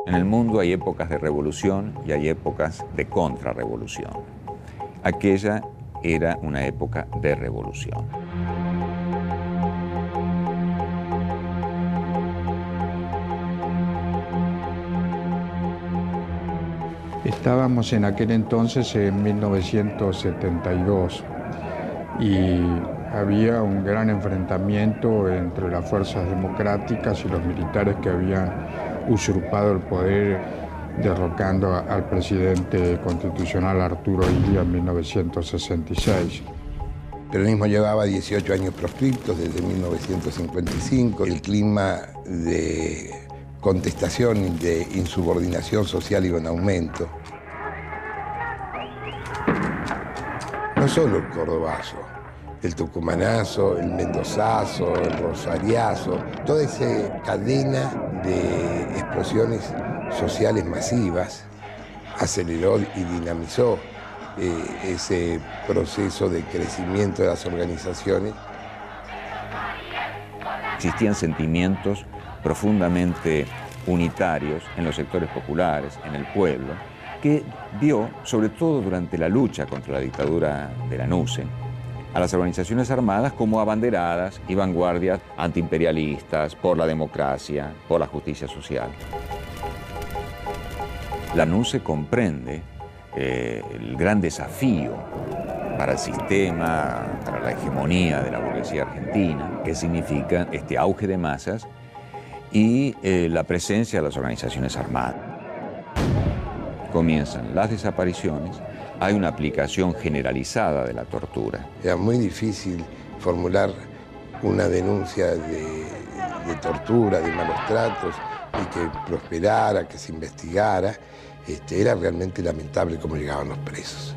En el mundo hay épocas de revolución y hay épocas de contrarrevolución. Aquella era una época de revolución. Estábamos en aquel entonces en 1972 y había un gran enfrentamiento entre las fuerzas democráticas y los militares que habían usurpado el poder derrocando al presidente constitucional Arturo Illia en 1966. El peronismo llevaba 18 años proscriptos desde 1955. El clima de contestación y de insubordinación social iba en aumento. No solo el cordobazo, el tucumanazo, el mendozazo, el rosariazo, toda esa cadena de explosiones sociales masivas aceleró y dinamizó ese proceso de crecimiento de las organizaciones. Existían sentimientos profundamente unitarios en los sectores populares, en el pueblo, que vio, sobre todo durante la lucha contra la dictadura de la NUCE, a las organizaciones armadas como abanderadas y vanguardias antiimperialistas, por la democracia, por la justicia social. La NUCE comprende el gran desafío para el sistema, para la hegemonía de la burguesía argentina, que significa este auge de masas y la presencia de las organizaciones armadas. Comienzan las desapariciones, hay una aplicación generalizada de la tortura. Era muy difícil formular una denuncia de tortura, de malos tratos, y que prosperara, que se investigara. Era realmente lamentable cómo llegaban los presos.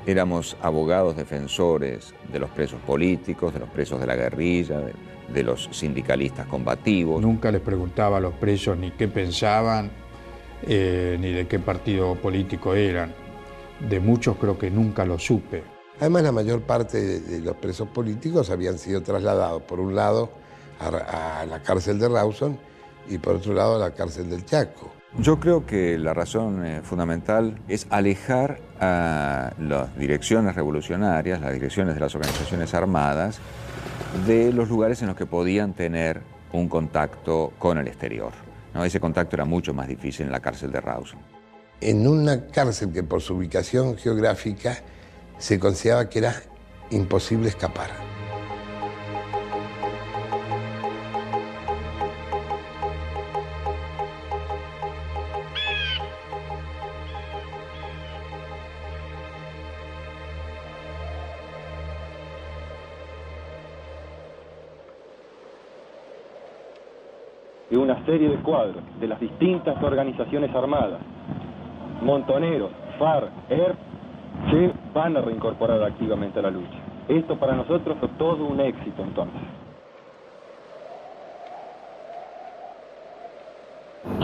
Éramos abogados defensores de los presos políticos, de los presos de la guerrilla, de los sindicalistas combativos. Nunca les preguntaba a los presos ni qué pensaban, ni de qué partido político eran. De muchos creo que nunca lo supe. Además, la mayor parte de los presos políticos habían sido trasladados, por un lado, a la cárcel de Rawson y por otro lado a la cárcel del Chaco. Yo creo que la razón fundamental es alejar a las direcciones revolucionarias, las direcciones de las organizaciones armadas, de los lugares en los que podían tener un contacto con el exterior, ¿no? Ese contacto era mucho más difícil en la cárcel de Rawson. En una cárcel que por su ubicación geográfica se consideraba que era imposible escapar. Y una serie de cuadros de las distintas organizaciones armadas, Montoneros, FARC, ERP, se van a reincorporar activamente a la lucha. Esto para nosotros fue todo un éxito entonces.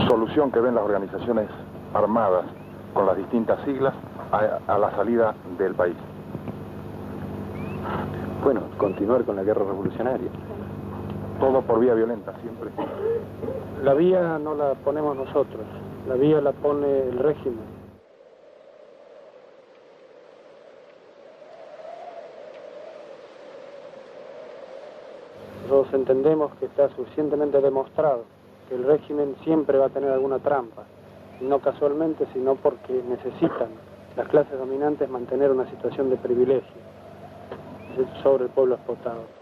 Solución que ven las organizaciones armadas con las distintas siglas a la salida del país. Bueno, continuar con la guerra revolucionaria. Todo por vía violenta, siempre. La vía no la ponemos nosotros, la vía la pone el régimen. Nosotros entendemos que está suficientemente demostrado que el régimen siempre va a tener alguna trampa, y no casualmente, sino porque necesitan las clases dominantes mantener una situación de privilegio sobre el pueblo explotado.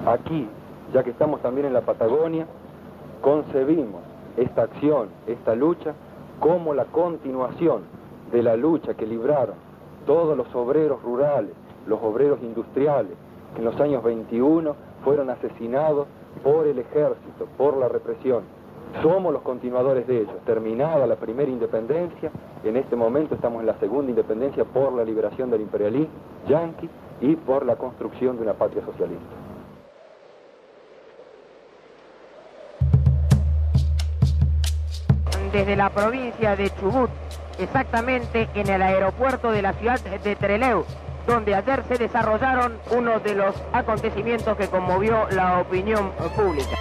Aquí, ya que estamos también en la Patagonia, concebimos esta acción, esta lucha, como la continuación de la lucha que libraron todos los obreros rurales, los obreros industriales, que en los años 21 fueron asesinados por el ejército, por la represión. Somos los continuadores de ellos. Terminada la primera independencia, en este momento estamos en la segunda independencia por la liberación del imperialismo yanqui y por la construcción de una patria socialista. Desde la provincia de Chubut, exactamente en el aeropuerto de la ciudad de Trelew, donde ayer se desarrollaron uno de los acontecimientos que conmovió la opinión pública.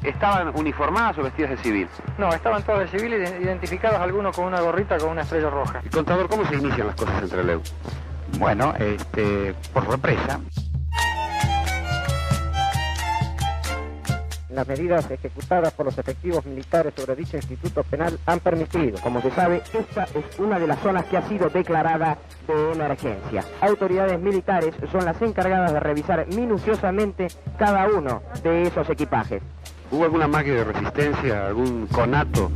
¿Estaban uniformadas o vestidas de civil? No, estaban todos de civil, identificados algunos con una gorrita con una estrella roja. Y contador, ¿cómo se inician las cosas entre Trelew? Bueno, por represa. Las medidas ejecutadas por los efectivos militares sobre dicho instituto penal han permitido, como se sabe, esta es una de las zonas que ha sido declarada de emergencia. Autoridades militares son las encargadas de revisar minuciosamente cada uno de esos equipajes. ¿Hubo alguna máquina de resistencia, algún conato?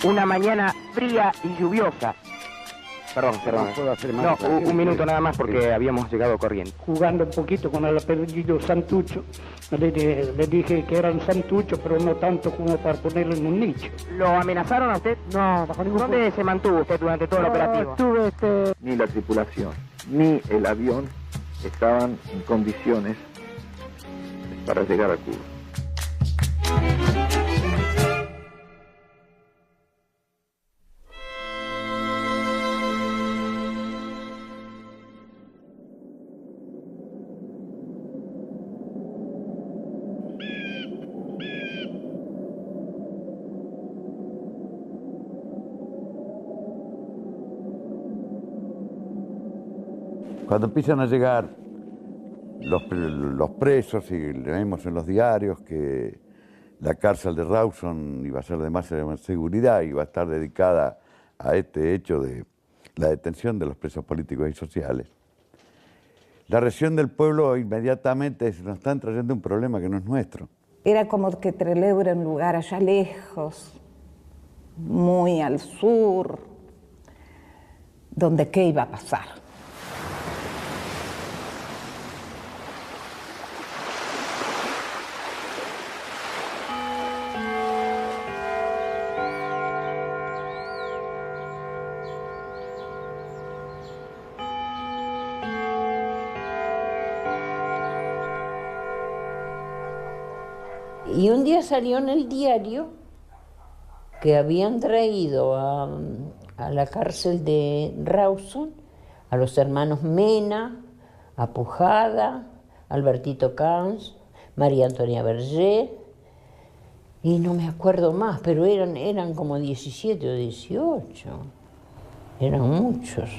Una mañana fría y lluviosa. Perdón. No, un minuto nada más porque habíamos llegado corriendo. Jugando un poquito con el apellido Santucho, le dije que era un santucho, pero no tanto como para ponerlo en un nicho. ¿Lo amenazaron a usted? No, bajo ningún ¿Dónde se mantuvo usted durante todo el operativo? Ni la tripulación, ni el avión estaban en condiciones para llegar a Cuba. Cuando empiezan a llegar los presos y leemos en los diarios que la cárcel de Rawson iba a ser de máxima seguridad y iba a estar dedicada a este hecho de la detención de los presos políticos y sociales, la reacción del pueblo inmediatamente es: nos están trayendo un problema que no es nuestro. Era como que Trelew era un lugar allá lejos, muy al sur, donde qué iba a pasar. Y un día salió en el diario que habían traído a la cárcel de Rawson a los hermanos Mena, a Pujada, Albertito Camps, María Antonia Berger, y no me acuerdo más, pero eran como 17 o 18, eran muchos.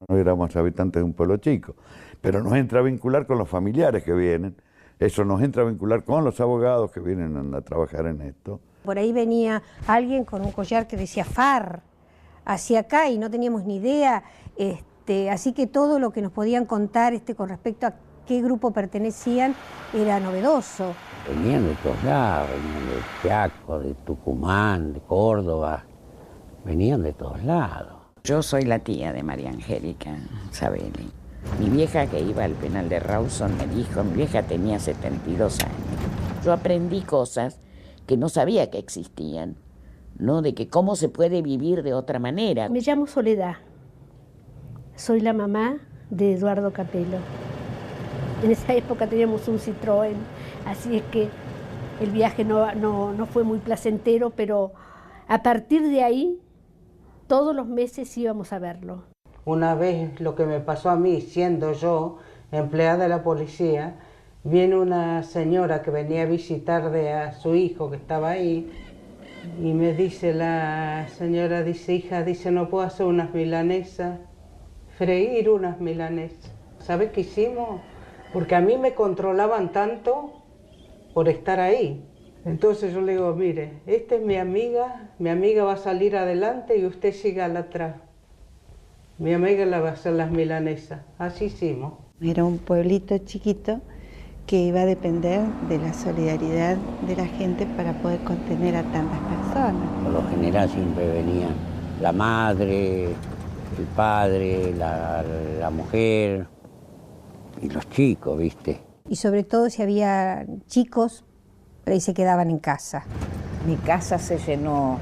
No éramos habitantes de un pueblo chico, pero nos entra a vincular con los familiares que vienen. Eso nos entra a vincular con los abogados que vienen a trabajar en esto. Por ahí venía alguien con un collar que decía FAR hacia acá y no teníamos ni idea, así que todo lo que nos podían contar con respecto a qué grupo pertenecían era novedoso. Venían de todos lados, venían de Chaco, de Tucumán, de Córdoba, venían de todos lados. Yo soy la tía de María Angélica Sabelli. Mi vieja que iba al penal de Rawson me dijo, mi vieja tenía 72 años. Yo aprendí cosas que no sabía que existían, ¿no? De que cómo se puede vivir de otra manera. Me llamo Soledad. Soy la mamá de Eduardo Capello. En esa época teníamos un Citroën, así es que el viaje no fue muy placentero, pero a partir de ahí, todos los meses íbamos a verlo. Una vez lo que me pasó a mí, siendo yo empleada de la policía, viene una señora que venía a visitar a su hijo que estaba ahí y me dice la señora, dice, hija, dice, no puedo hacer unas milanesas, freír unas milanesas. ¿Sabes qué hicimos? Porque a mí me controlaban tanto por estar ahí. Entonces yo le digo, mire, esta es mi amiga va a salir adelante y usted siga al atrás. Mi amiga la va a hacer las milanesas. Así hicimos. Era un pueblito chiquito que iba a depender de la solidaridad de la gente para poder contener a tantas personas. Por lo general siempre venían la madre, el padre, la mujer y los chicos, ¿viste? Y sobre todo si había chicos, por ahí se quedaban en casa. Mi casa se llenó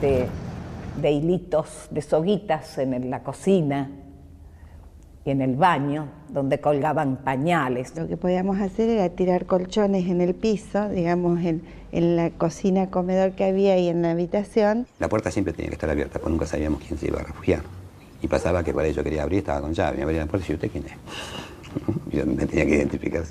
de hilitos, de soguitas en la cocina, y en el baño, donde colgaban pañales. Lo que podíamos hacer era tirar colchones en el piso, digamos, en la cocina, comedor que había y en la habitación. La puerta siempre tenía que estar abierta, porque nunca sabíamos quién se iba a refugiar. Y pasaba que para ello quería abrir, estaba con llave, me abría la puerta y yo, ¿usted quién es? Yo me tenía que identificar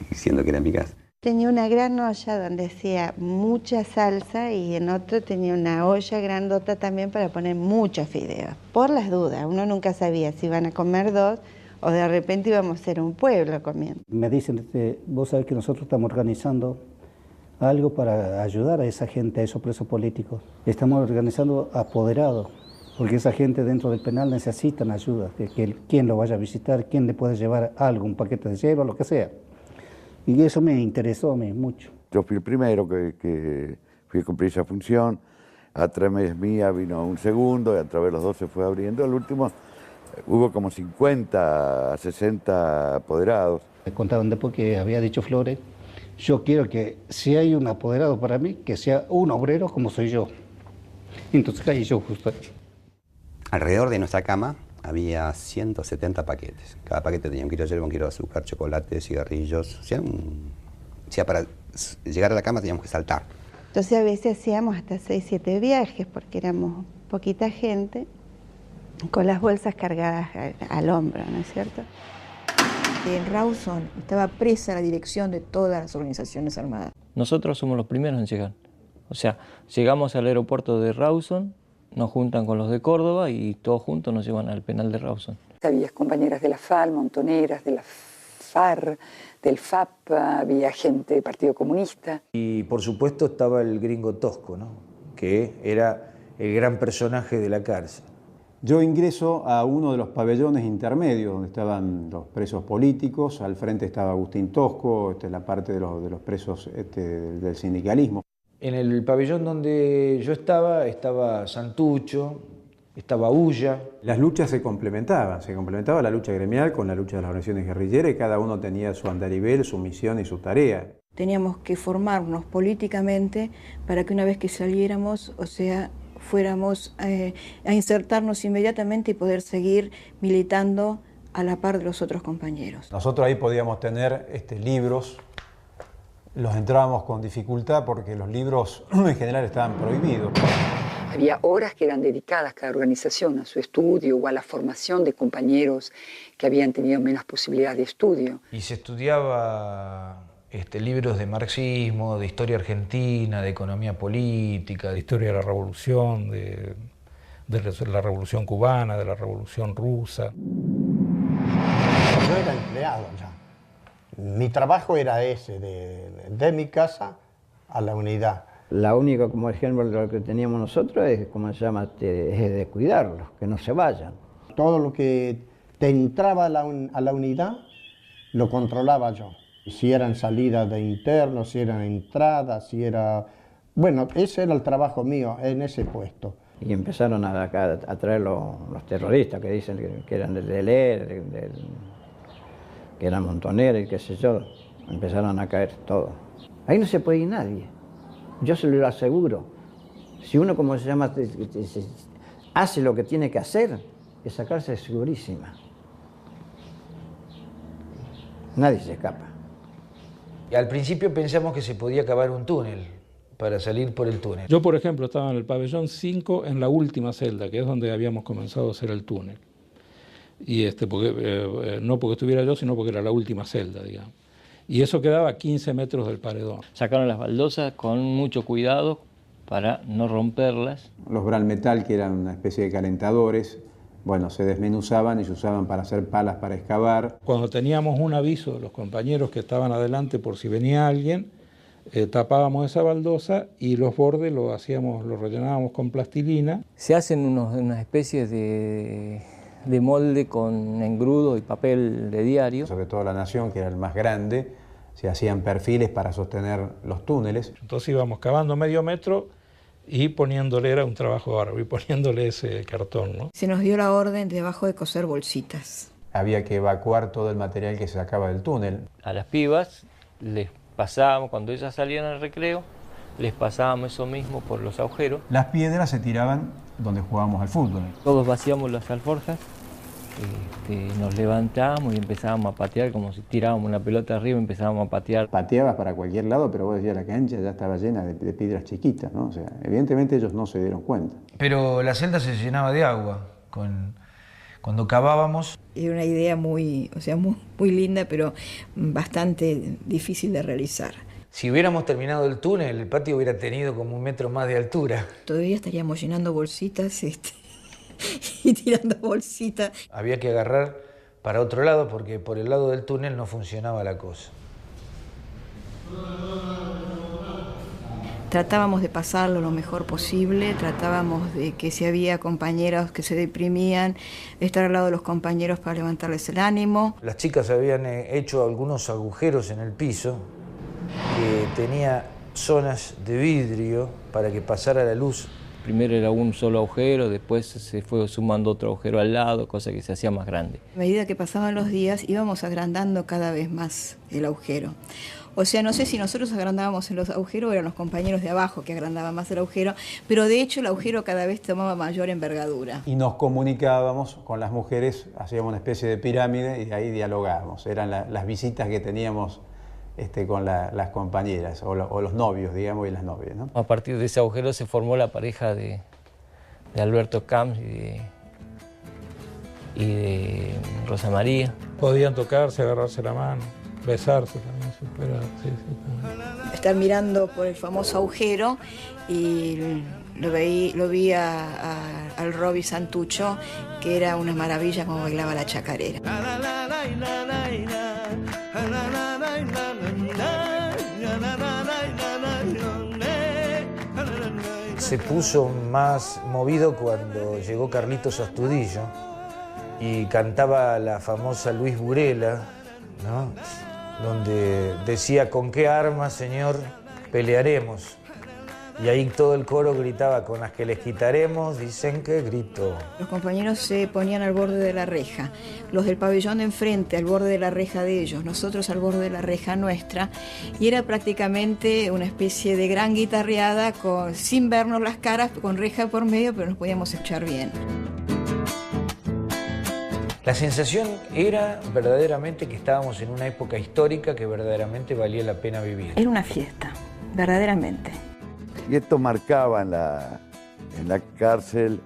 diciendo que era mi casa. Tenía una gran olla donde hacía mucha salsa y en otro tenía una olla grandota también para poner muchos fideos. Por las dudas, uno nunca sabía si iban a comer 2 o de repente íbamos a ser un pueblo comiendo. Me dicen, vos sabés que nosotros estamos organizando algo para ayudar a esa gente, a esos presos políticos. Estamos organizando apoderados, porque esa gente dentro del penal necesitan ayuda, que quien lo vaya a visitar, quien le puede llevar algo, un paquete de hierba, lo que sea. Y eso me interesó a mí mucho. Yo fui el primero que fui a cumplir esa función, a través mía vino un segundo, y a través de los dos se fue abriendo. Al último hubo como 50 a 60 apoderados. Me contaban después que había dicho Flores, yo quiero que si hay un apoderado para mí, que sea un obrero como soy yo. Entonces caí yo justo ahí. Alrededor de nuestra cama había 170 paquetes. Cada paquete tenía un kilo de hierba, un kilo de azúcar, chocolate, cigarrillos. O sea, para llegar a la cama teníamos que saltar. Entonces a veces hacíamos hasta 6, 7 viajes porque éramos poquita gente con las bolsas cargadas al hombro, ¿no es cierto? En Rawson estaba presa la dirección de todas las organizaciones armadas. Nosotros somos los primeros en llegar. O sea, llegamos al aeropuerto de Rawson, nos juntan con los de Córdoba y todos juntos nos llevan al penal de Rawson. Había compañeras de la FAL, montoneras de la FAR, del FAP, había gente del Partido Comunista. Y por supuesto estaba el gringo Tosco, ¿no? Que era el gran personaje de la cárcel. Yo ingreso a uno de los pabellones intermedios donde estaban los presos políticos. Al frente estaba Agustín Tosco, la parte de los presos del sindicalismo. En el pabellón donde yo estaba Santucho, estaba Ulla. Las luchas se complementaba la lucha gremial con la lucha de las organizaciones guerrilleras y cada uno tenía su andarivel, su misión y su tarea. Teníamos que formarnos políticamente para que una vez que saliéramos, o sea, fuéramos a insertarnos inmediatamente y poder seguir militando a la par de los otros compañeros. Nosotros ahí podíamos tener libros. Los entrábamos con dificultad porque los libros en general estaban prohibidos. Había horas que eran dedicadas cada organización a su estudio o a la formación de compañeros que habían tenido menos posibilidad de estudio. Y se estudiaba libros de marxismo, de historia argentina, de economía política, de historia de la revolución, de la revolución cubana, de la revolución rusa. Yo era empleado ya. Mi trabajo era ese, de mi casa a la unidad. La única, como ejemplo, de lo que teníamos nosotros es, ¿cómo se llama?, es de cuidarlos, que no se vayan. Todo lo que te entraba a la unidad, lo controlaba yo. Si eran salidas de internos, si eran entradas, si era... Bueno, ese era el trabajo mío en ese puesto. Y empezaron a traer los terroristas que dicen que eran del DLR, que eran montoneros y qué sé yo. Empezaron a caer todos. Ahí no se puede ir nadie. Yo se lo aseguro. Si uno, como se llama, hace lo que tiene que hacer, esa cárcel es segurísima. Nadie se escapa. Y al principio pensamos que se podía cavar un túnel para salir por el túnel. Yo, por ejemplo, estaba en el pabellón 5 en la última celda, que es donde habíamos comenzado a hacer el túnel. Y no porque estuviera yo, sino porque era la última celda, digamos. Y eso quedaba a 15 metros del paredón. Sacaron las baldosas con mucho cuidado para no romperlas. Los Bralmetal, que eran una especie de calentadores, bueno, se desmenuzaban y se usaban para hacer palas para excavar. Cuando teníamos un aviso de los compañeros que estaban adelante por si venía alguien, tapábamos esa baldosa y los bordes los rellenábamos con plastilina. Se hacen unas especies de molde con engrudo y papel de diario. Sobre todo La Nación, que era el más grande, se hacían perfiles para sostener los túneles. Entonces íbamos cavando medio metro y poniéndole, era un trabajo árabe, y poniéndole ese cartón, ¿no? Se nos dio la orden de abajo de coser bolsitas. Había que evacuar todo el material que se sacaba del túnel. A las pibas les pasábamos, cuando ellas salían al recreo, les pasábamos eso mismo por los agujeros. Las piedras se tiraban donde jugábamos al fútbol. Todos vaciamos las alforjas nos levantamos y empezábamos a patear como si tirábamos una pelota arriba y empezábamos a patear. Pateabas para cualquier lado, pero vos decías la cancha ya estaba llena de piedras chiquitas, ¿no? O sea, evidentemente ellos no se dieron cuenta. Pero la celda se llenaba de agua cuando cavábamos. Era una idea muy linda, pero bastante difícil de realizar. Si hubiéramos terminado el túnel, el patio hubiera tenido como 1 metro más de altura. Todavía estaríamos llenando bolsitas y tirando bolsitas. Había que agarrar para otro lado porque por el lado del túnel no funcionaba la cosa. Tratábamos de pasarlo lo mejor posible, tratábamos de que si había compañeros que se deprimían, estar al lado de los compañeros para levantarles el ánimo. Las chicas habían hecho algunos agujeros en el piso que tenía zonas de vidrio para que pasara la luz. Primero era un solo agujero, después se fue sumando otro agujero al lado, cosa que se hacía más grande. A medida que pasaban los días íbamos agrandando cada vez más el agujero. O sea, no sé si nosotros agrandábamos en los agujeros o eran los compañeros de abajo que agrandaban más el agujero, pero de hecho el agujero cada vez tomaba mayor envergadura. Y nos comunicábamos con las mujeres, hacíamos una especie de pirámide y ahí dialogábamos. Eran las visitas que teníamos con las compañeras o los novios, digamos, y las novias, ¿no? A partir de ese agujero se formó la pareja de Alberto Camps y de Rosa María. Podían tocarse, agarrarse la mano, besarse también. Estar mirando por el famoso agujero y lo vi al Roby Santucho, que era una maravilla como bailaba la chacarera. Se puso más movido cuando llegó Carlitos Astudillo y cantaba la famosa Luis Burela, ¿no? Donde decía: ¿con qué armas, señor, pelearemos? Y ahí todo el coro gritaba: con las que les quitaremos, dicen que grito. Los compañeros se ponían al borde de la reja, los del pabellón de enfrente al borde de la reja de ellos, nosotros al borde de la reja nuestra, y era prácticamente una especie de gran guitarreada sin vernos las caras, con reja por medio, pero nos podíamos escuchar bien. La sensación era verdaderamente que estábamos en una época histórica que verdaderamente valía la pena vivir. Era una fiesta, verdaderamente. Y esto marcaba en la cárcel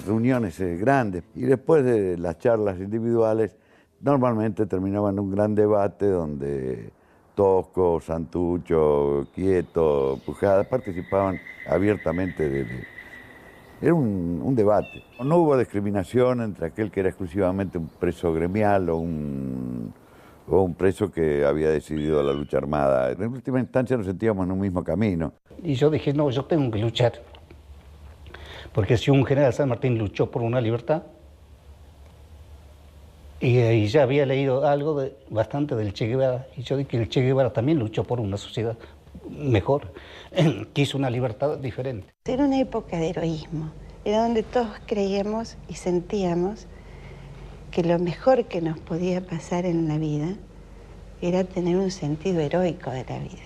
reuniones grandes. Y después de las charlas individuales, normalmente terminaban en un gran debate donde Tosco, Santucho, Quieto, Pujada participaban abiertamente Era un debate. No hubo discriminación entre aquel que era exclusivamente un preso gremial o un preso que había decidido la lucha armada. En última instancia nos sentíamos en un mismo camino. Y yo dije, no, yo tengo que luchar. Porque si un general San Martín luchó por una libertad, y ya había leído algo bastante del Che Guevara, y yo dije que el Che Guevara también luchó por una sociedad mejor, quiso una libertad diferente. Era una época de heroísmo, era donde todos creíamos y sentíamos que lo mejor que nos podía pasar en la vida era tener un sentido heroico de la vida.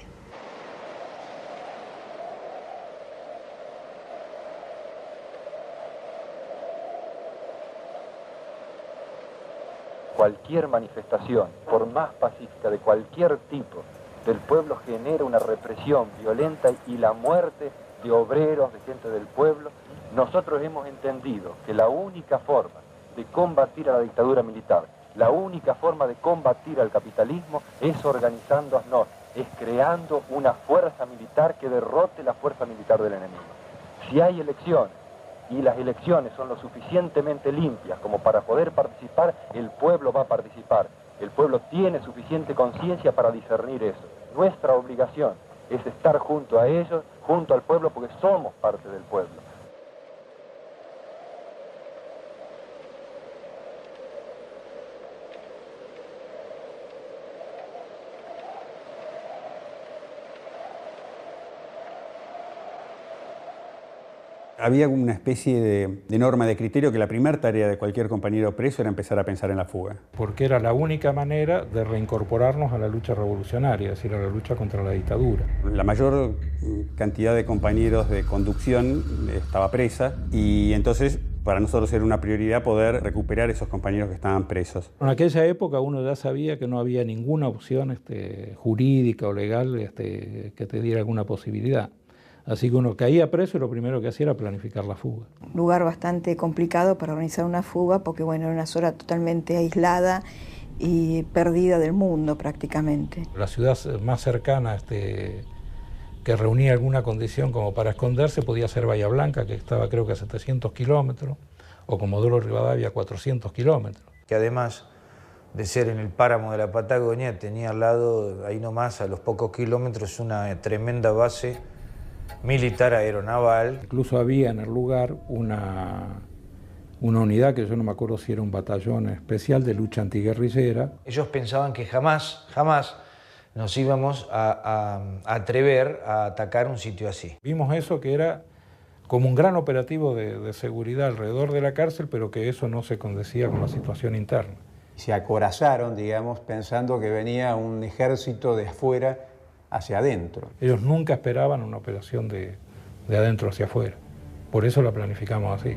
Cualquier manifestación, por más pacífica de cualquier tipo, del pueblo genera una represión violenta y la muerte de obreros, de gente del pueblo. Nosotros hemos entendido que la única forma de combatir a la dictadura militar, la única forma de combatir al capitalismo es organizándonos, es creando una fuerza militar que derrote la fuerza militar del enemigo. Si hay elecciones y las elecciones son lo suficientemente limpias como para poder participar, el pueblo va a participar. El pueblo tiene suficiente conciencia para discernir eso. Nuestra obligación es estar junto a ellos, junto al pueblo, porque somos parte del pueblo. Había una especie de norma de criterio que la primera tarea de cualquier compañero preso era empezar a pensar en la fuga. Porque era la única manera de reincorporarnos a la lucha revolucionaria, es decir, a la lucha contra la dictadura. La mayor cantidad de compañeros de conducción estaba presa y entonces Para nosotros era una prioridad poder recuperar esos compañeros que estaban presos. En aquella época uno ya sabía que no había ninguna opción jurídica o legal que te diera alguna posibilidad. Así que uno caía preso y lo primero que hacía era planificar la fuga. Lugar bastante complicado para organizar una fuga porque bueno, era una zona totalmente aislada y perdida del mundo prácticamente. La ciudad más cercana que reunía alguna condición como para esconderse podía ser Bahía Blanca, que estaba creo que a 700 kilómetros, o Comodoro Rivadavia a 400 kilómetros. Que además de ser en el páramo de la Patagonia, tenía al lado, ahí nomás, a los pocos kilómetros, una tremenda base militar aeronaval. Incluso había en el lugar una unidad, que yo no me acuerdo si era un batallón especial de lucha antiguerrillera. Ellos pensaban que jamás nos íbamos a atrever a atacar un sitio así. Vimos eso, que era como un gran operativo de seguridad alrededor de la cárcel, pero que eso no se condecía con la situación interna. Se acorazaron, digamos, pensando que venía un ejército de afuera hacia adentro. Ellos nunca esperaban una operación de adentro hacia afuera. Por eso la planificamos así.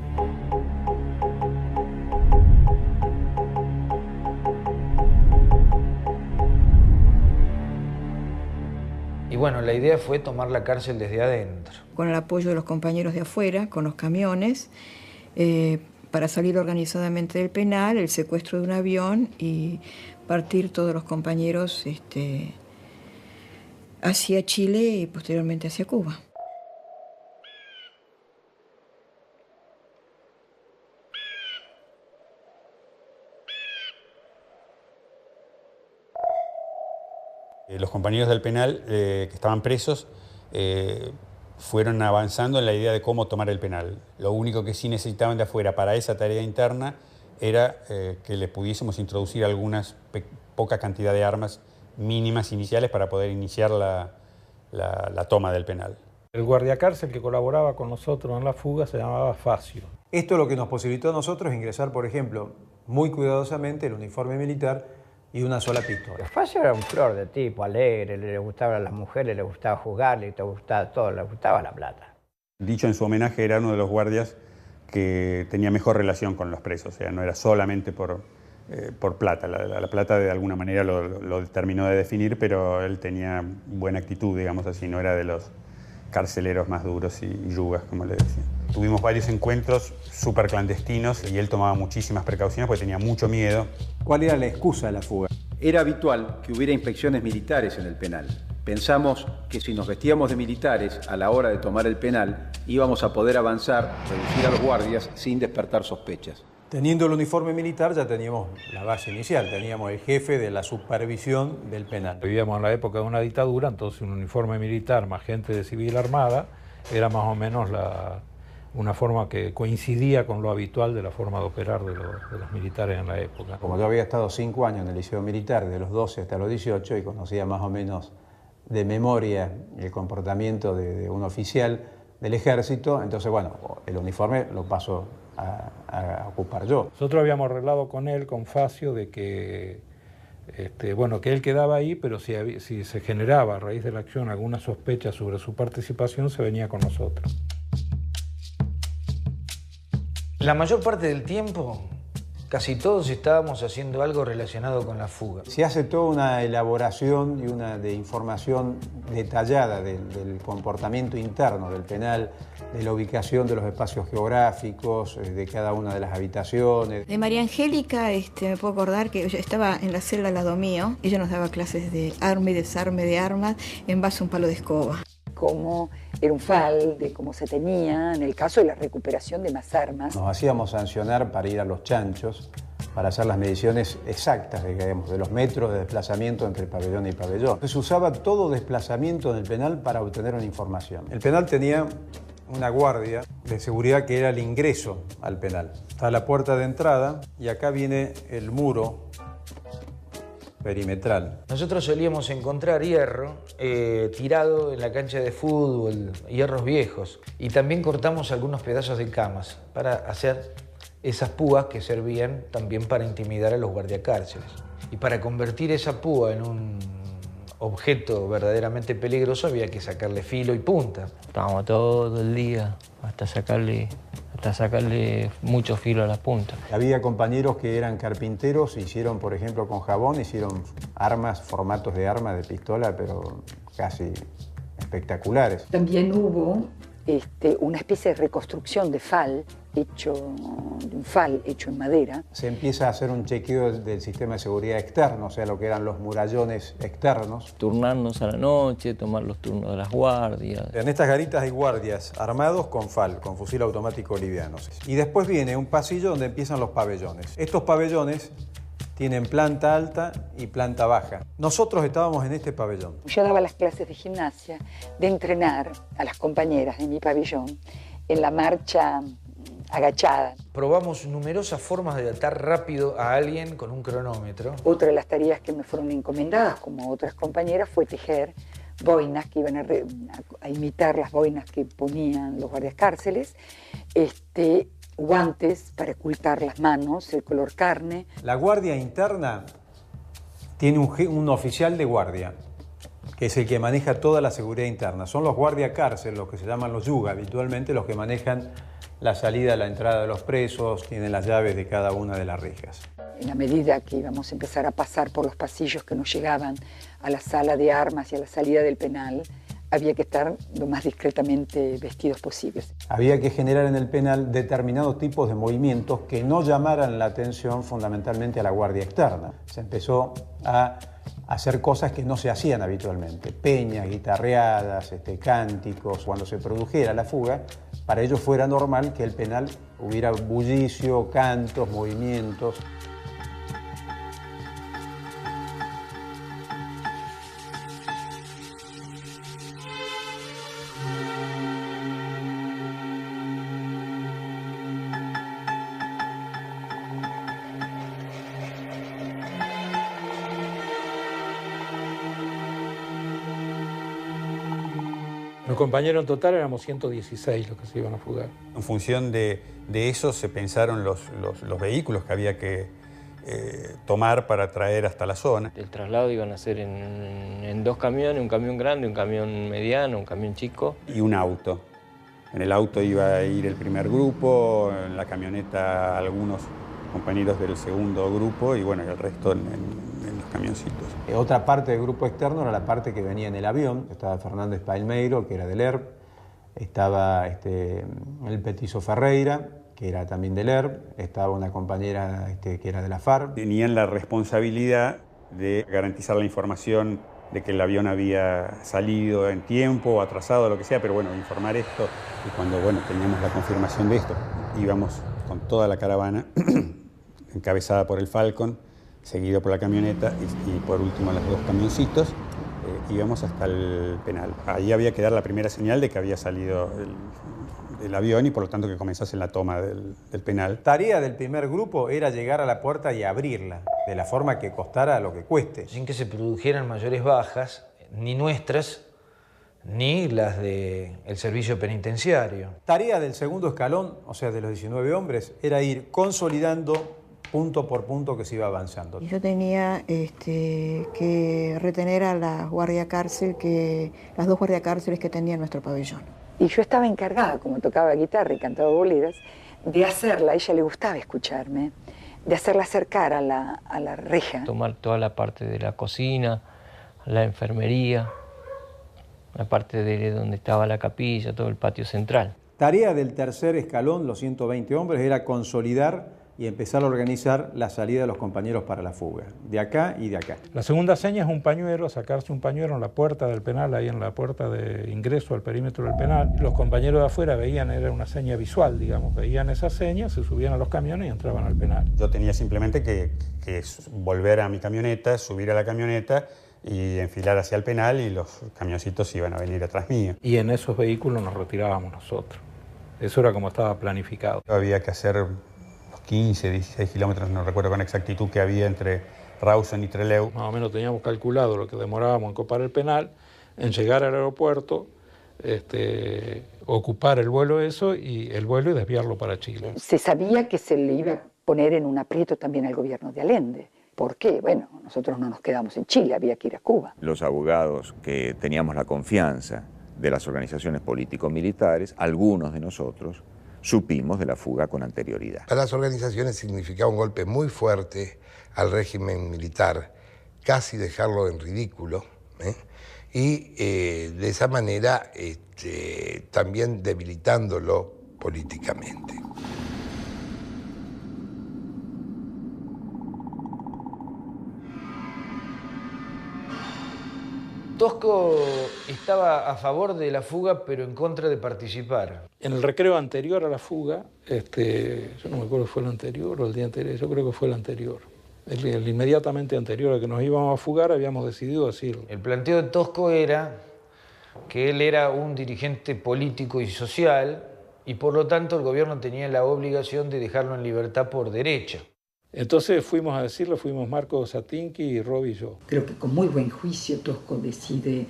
Y bueno, la idea fue tomar la cárcel desde adentro. Con el apoyo de los compañeros de afuera, con los camiones, para salir organizadamente del penal, el secuestro de un avión y partir todos los compañeros hacia Chile y posteriormente hacia Cuba. Los compañeros del penal que estaban presos fueron avanzando en la idea de cómo tomar el penal. Lo único que sí necesitaban de afuera para esa tarea interna era que le pudiésemos introducir algunas poca cantidad de armas mínimas iniciales para poder iniciar la toma del penal. El guardiacárcel que colaboraba con nosotros en la fuga se llamaba Facio. Esto es lo que nos posibilitó a nosotros ingresar, por ejemplo, muy cuidadosamente el uniforme militar y una sola pistola. Facio era un flor de tipo, alegre, le gustaba a las mujeres, le gustaba jugar, le gustaba todo, le gustaba la plata. Dicho en su homenaje, era uno de los guardias que tenía mejor relación con los presos, o sea, no era solamente por plata. La plata de alguna manera lo terminó de definir, pero él tenía buena actitud, digamos así, no era de los carceleros más duros y yugas, como le decían. Tuvimos varios encuentros súper clandestinos y él tomaba muchísimas precauciones porque tenía mucho miedo. ¿Cuál era la excusa de la fuga? Era habitual que hubiera inspecciones militares en el penal. Pensamos que si nos vestíamos de militares a la hora de tomar el penal, íbamos a poder avanzar, reducir a los guardias sin despertar sospechas. Teniendo el uniforme militar ya teníamos la base inicial, teníamos el jefe de la supervisión del penal. Vivíamos en la época de una dictadura, entonces un uniforme militar más gente de civil armada era más o menos una forma que coincidía con lo habitual de la forma de operar de los militares en la época. Como yo había estado 5 años en el liceo militar, de los 12 hasta los 18, y conocía más o menos de memoria el comportamiento de un oficial del ejército, entonces bueno, el uniforme lo paso a ocupar yo. Nosotros habíamos arreglado con él, con Facio, de que, que él quedaba ahí, pero si se generaba a raíz de la acción alguna sospecha sobre su participación, se venía con nosotros. La mayor parte del tiempo, casi todos estábamos haciendo algo relacionado con la fuga. Se hace toda una elaboración y una de información detallada del comportamiento interno del penal, de la ubicación de los espacios geográficos, de cada una de las habitaciones. De María Angélica me puedo acordar que yo estaba en la celda al lado mío. Ella nos daba clases de arma y desarme de armas en base a un palo de escoba. Cómo era un FAL, de cómo se tenía, en el caso de la recuperación de más armas. Nos hacíamos sancionar para ir a los chanchos, para hacer las mediciones exactas, digamos, de los metros de desplazamiento entre pabellón y pabellón. Se usaba todo desplazamiento del penal para obtener una información. El penal tenía una guardia de seguridad que era el ingreso al penal. Está la puerta de entrada y acá viene el muro perimetral. Nosotros solíamos encontrar hierro tirado en la cancha de fútbol, hierros viejos, y también cortamos algunos pedazos de camas para hacer esas púas que servían también para intimidar a los guardiacárceles. Y para convertir esa púa en un objeto verdaderamente peligroso había que sacarle filo y punta. Estábamos todo el día hasta sacarle hasta sacarle mucho filo a la punta. Había compañeros que eran carpinteros, hicieron, por ejemplo, con jabón, hicieron armas, formatos de armas, de pistola, pero casi espectaculares. También hubo una especie de reconstrucción de un fal hecho en madera. Se empieza a hacer un chequeo del sistema de seguridad externo, o sea, lo que eran los murallones externos. Turnarnos a la noche, tomar los turnos de las guardias. En estas garitas hay guardias armados con fal, con fusil automático liviano. Y después viene un pasillo donde empiezan los pabellones. Estos pabellones tienen planta alta y planta baja. Nosotros estábamos en este pabellón. Yo daba las clases de gimnasia, de entrenar a las compañeras de mi pabellón en la marcha agachada. Probamos numerosas formas de atar rápido a alguien con un cronómetro. Otra de las tareas que me fueron encomendadas, como otras compañeras, fue tejer boinas que iban a imitar las boinas que ponían los guardias cárceles, guantes para ocultar las manos, el color carne. La guardia interna tiene un oficial de guardia, que es el que maneja toda la seguridad interna. Son los guardia cárcel, los que se llaman los yuga, habitualmente los que manejan la salida, la entrada de los presos, tienen las llaves de cada una de las rejas. En la medida que íbamos a empezar a pasar por los pasillos que nos llegaban a la sala de armas y a la salida del penal, había que estar lo más discretamente vestidos posibles. Había que generar en el penal determinados tipos de movimientos que no llamaran la atención fundamentalmente a la guardia externa. Se empezó a hacer cosas que no se hacían habitualmente, peñas, guitarreadas, cánticos. Cuando se produjera la fuga, para ellos fuera normal que el penal hubiera bullicio, cantos, movimientos. Los compañeros en total éramos 116 los que se iban a fugar. En función de eso se pensaron los vehículos que había que tomar para traer hasta la zona. El traslado iban a ser en 2 camiones, un camión grande, un camión mediano, un camión chico. Y un auto. En el auto iba a ir el primer grupo, en la camioneta algunos compañeros del segundo grupo y bueno, el resto en los camioncitos. Otra parte del grupo externo era la parte que venía en el avión. Estaba Fernández Palmeiro, que era del ERP, estaba el Petizo Ferreira, que era también del ERP, estaba una compañera que era de la FARC. Tenían la responsabilidad de garantizar la información de que el avión había salido en tiempo o atrasado, lo que sea, pero bueno, informar esto. Y cuando teníamos la confirmación de esto, íbamos con toda la caravana, encabezada por el Falcon, seguido por la camioneta y por último los 2 camioncitos, íbamos hasta el penal. Ahí había que dar la primera señal de que había salido el avión y por lo tanto que comenzase la toma del penal. Tarea del primer grupo era llegar a la puerta y abrirla, de la forma que costara lo que cueste. Sin que se produjeran mayores bajas, ni nuestras, ni las del servicio penitenciario. Tarea del segundo escalón, o sea, de los 19 hombres, era ir consolidando punto por punto que se iba avanzando. Yo tenía que retener a la guardia cárcel, las 2 guardia cárceles que tenía en nuestro pabellón. Y yo estaba encargada, como tocaba guitarra y cantaba boleras, de hacerla, a ella le gustaba escucharme, de hacerla acercar a la reja. Tomar toda la parte de la cocina, la enfermería, la parte de donde estaba la capilla, todo el patio central. Tarea del tercer escalón, los 120 hombres, era consolidar y empezar a organizar la salida de los compañeros para la fuga, de acá y de acá. La segunda seña es un pañuelo, sacarse un pañuelo en la puerta del penal, ahí en la puerta de ingreso al perímetro del penal. Los compañeros de afuera veían, era una seña visual, digamos, veían esa seña, se subían a los camiones y entraban al penal. Yo tenía simplemente que volver a mi camioneta, subir a la camioneta y enfilar hacia el penal y los camioncitos iban a venir atrás mío. Y en esos vehículos nos retirábamos nosotros. Eso era como estaba planificado. Había que hacer 15, 16 kilómetros, no recuerdo con exactitud, que había entre Rawson y Trelew. Más o menos teníamos calculado lo que demorábamos en copar el penal, en llegar al aeropuerto, ocupar el vuelo y desviarlo para Chile. Se sabía que se le iba a poner en un aprieto también al gobierno de Allende. ¿Por qué? Bueno, nosotros no nos quedamos en Chile, había que ir a Cuba. Los abogados que teníamos la confianza de las organizaciones político-militares, algunos de nosotros, supimos de la fuga con anterioridad. Para las organizaciones significaba un golpe muy fuerte al régimen militar, casi dejarlo en ridículo, y de esa manera también debilitándolo políticamente. Tosco estaba a favor de la fuga, pero en contra de participar. En el recreo anterior a la fuga, yo no me acuerdo si fue el anterior o el día anterior, yo creo que fue el anterior. El inmediatamente anterior a que nos íbamos a fugar, habíamos decidido decirlo. El planteo de Tosco era que él era un dirigente político y social, y por lo tanto el gobierno tenía la obligación de dejarlo en libertad por derecho. Entonces fuimos a decirlo, fuimos Marco Satinki y Roby y yo. Creo que con muy buen juicio Tosco decide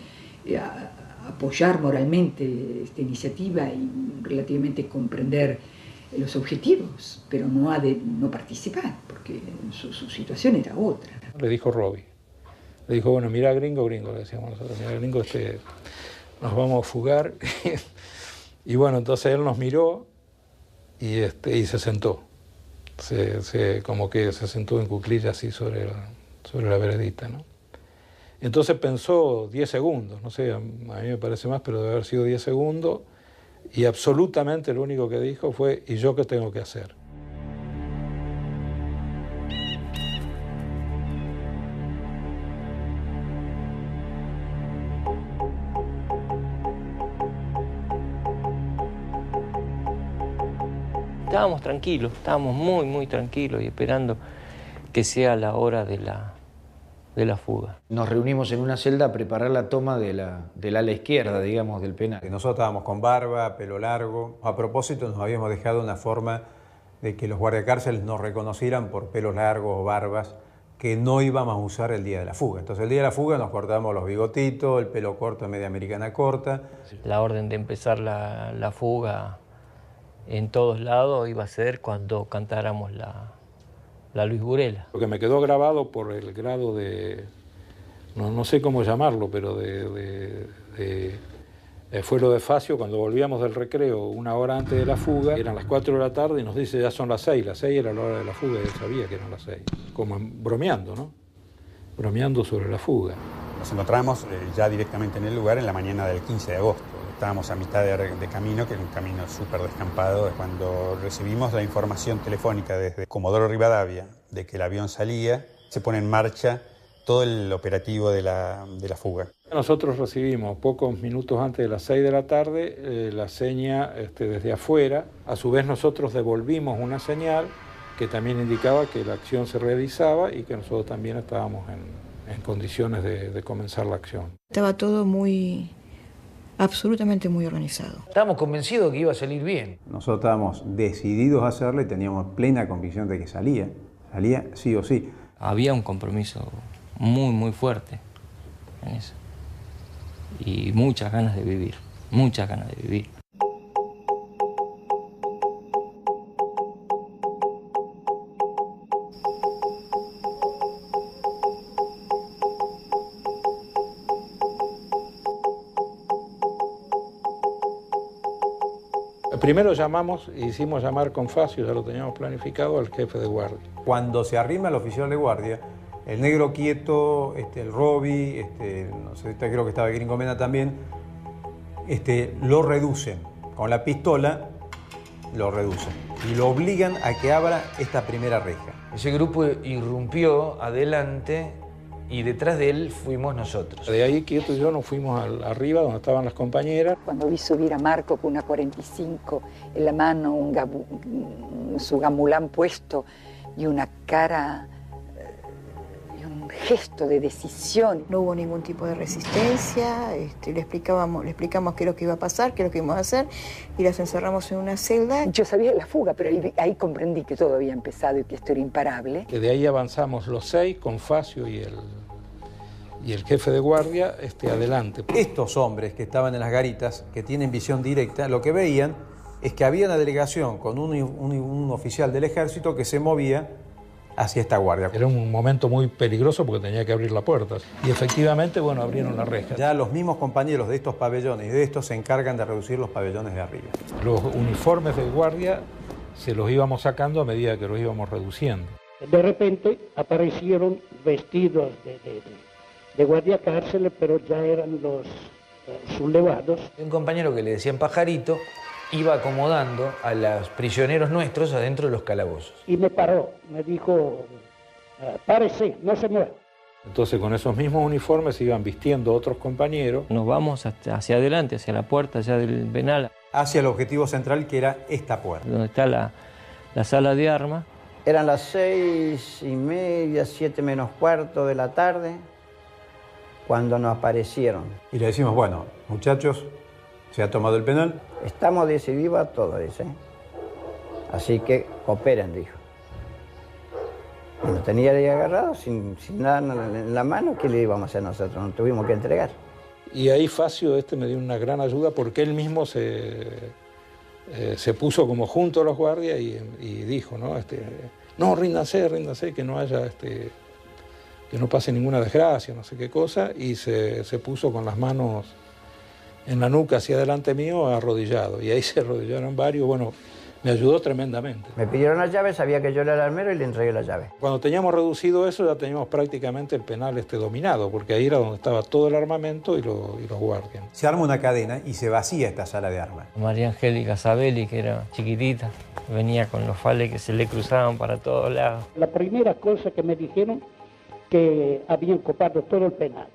apoyar moralmente esta iniciativa y relativamente comprender los objetivos, pero no participar, porque su situación era otra. Le dijo Roby, le dijo, bueno, mira gringo, le decíamos nosotros, mira gringo, nos vamos a fugar. Y bueno, entonces él nos miró y se sentó. Como que se sentó en cuclillas así sobre la veredita, ¿no? Entonces pensó 10 segundos, no sé, a mí me parece más, pero debe haber sido 10 segundos, y absolutamente lo único que dijo fue, ¿y yo qué tengo que hacer? Estábamos tranquilos, estábamos muy, muy tranquilos y esperando que sea la hora de la fuga. Nos reunimos en una celda a preparar la toma del ala izquierda, digamos, del penal. Nosotros estábamos con barba, pelo largo. A propósito, nos habíamos dejado una forma de que los guardiacárceles nos reconocieran por pelos largos o barbas que no íbamos a usar el día de la fuga. Entonces, el día de la fuga nos cortamos los bigotitos, el pelo corto, media americana corta. La orden de empezar la fuga en todos lados iba a ser cuando cantáramos la Luis Burela. Lo que me quedó grabado por el grado de, no sé cómo llamarlo, pero fue lo de Facio cuando volvíamos del recreo una hora antes de la fuga, eran las 4 de la tarde y nos dice ya son las 6 era la hora de la fuga y él sabía que eran las 6, como bromeando, ¿no? Bromeando sobre la fuga. Nos encontramos ya directamente en el lugar en la mañana del 15 de agosto. Estábamos a mitad de camino, que era un camino súper descampado. Cuando recibimos la información telefónica desde Comodoro Rivadavia de que el avión salía, se pone en marcha todo el operativo de la fuga. Nosotros recibimos pocos minutos antes de las 6 de la tarde la seña desde afuera. A su vez nosotros devolvimos una señal que también indicaba que la acción se realizaba y que nosotros también estábamos en condiciones de comenzar la acción. Estaba todo absolutamente muy organizado. Estábamos convencidos que iba a salir bien. Nosotros estábamos decididos a hacerlo y teníamos plena convicción de que salía sí o sí. Había un compromiso muy, muy fuerte en eso. Y muchas ganas de vivir, muchas ganas de vivir. Primero hicimos llamar con Facio, ya lo teníamos planificado, al jefe de guardia. Cuando se arrima el oficial de guardia, el negro quieto, el Roby, no sé, creo que estaba Gringo Mena también, lo reducen. Con la pistola lo reducen y lo obligan a que abra esta primera reja. Ese grupo irrumpió adelante y detrás de él fuimos nosotros. De ahí Quieto y yo nos fuimos arriba donde estaban las compañeras. Cuando vi subir a Marco con una 45 en la mano, su gamulán puesto y una cara y un gesto de decisión. No hubo ningún tipo de resistencia, le explicamos qué es lo que iba a pasar, qué es lo que íbamos a hacer y las encerramos en una celda. Yo sabía de la fuga, pero ahí comprendí que todo había empezado y que esto era imparable. De ahí avanzamos los 6 con Facio y el jefe de guardia adelante. Estos hombres que estaban en las garitas, que tienen visión directa, lo que veían es que había una delegación con un oficial del ejército que se movía hacia esta guardia. Era un momento muy peligroso porque tenía que abrir la puerta. Y efectivamente, bueno, abrieron la reja. Ya los mismos compañeros de estos pabellones y de estos se encargan de reducir los pabellones de arriba. Los uniformes de guardia se los íbamos sacando a medida que los íbamos reduciendo. De repente aparecieron vestidos de guardia cárcel, pero ya eran los sublevados. Un compañero que le decían Pajarito iba acomodando a los prisioneros nuestros adentro de los calabozos. Y me paró, me dijo, párese, no se mueva. Entonces con esos mismos uniformes se iban vistiendo otros compañeros. Nos vamos hacia adelante, hacia la puerta ya del penal. Hacia el objetivo central, que era esta puerta. Donde está la sala de armas. Eran las 6:30, 7 menos cuarto de la tarde, cuando nos aparecieron. Y le decimos, bueno, muchachos, se ha tomado el penal. Estamos decididos a todo, dice. Así que cooperen, dijo. Y nos tenía ahí agarrado, sin nada en la mano, ¿qué le íbamos a hacer nosotros? Nos tuvimos que entregar. Y ahí Facio me dio una gran ayuda porque él mismo se puso como junto a los guardias y dijo, ¿no? No, ríndanse, que no haya, que no pase ninguna desgracia, no sé qué cosa, y se puso con las manos en la nuca hacia adelante mío, arrodillado, y ahí se arrodillaron varios. Bueno, me ayudó tremendamente. Me pidieron las llaves, sabía que yo era el armero y le entregué las llaves. Cuando teníamos reducido eso, ya teníamos prácticamente el penal dominado, porque ahí era donde estaba todo el armamento y los guardias. Se arma una cadena y se vacía esta sala de armas. María Angélica Sabelli, que era chiquitita, venía con los fales que se le cruzaban para todos lados. La primera cosa que me dijeron, que habían copado todo el penal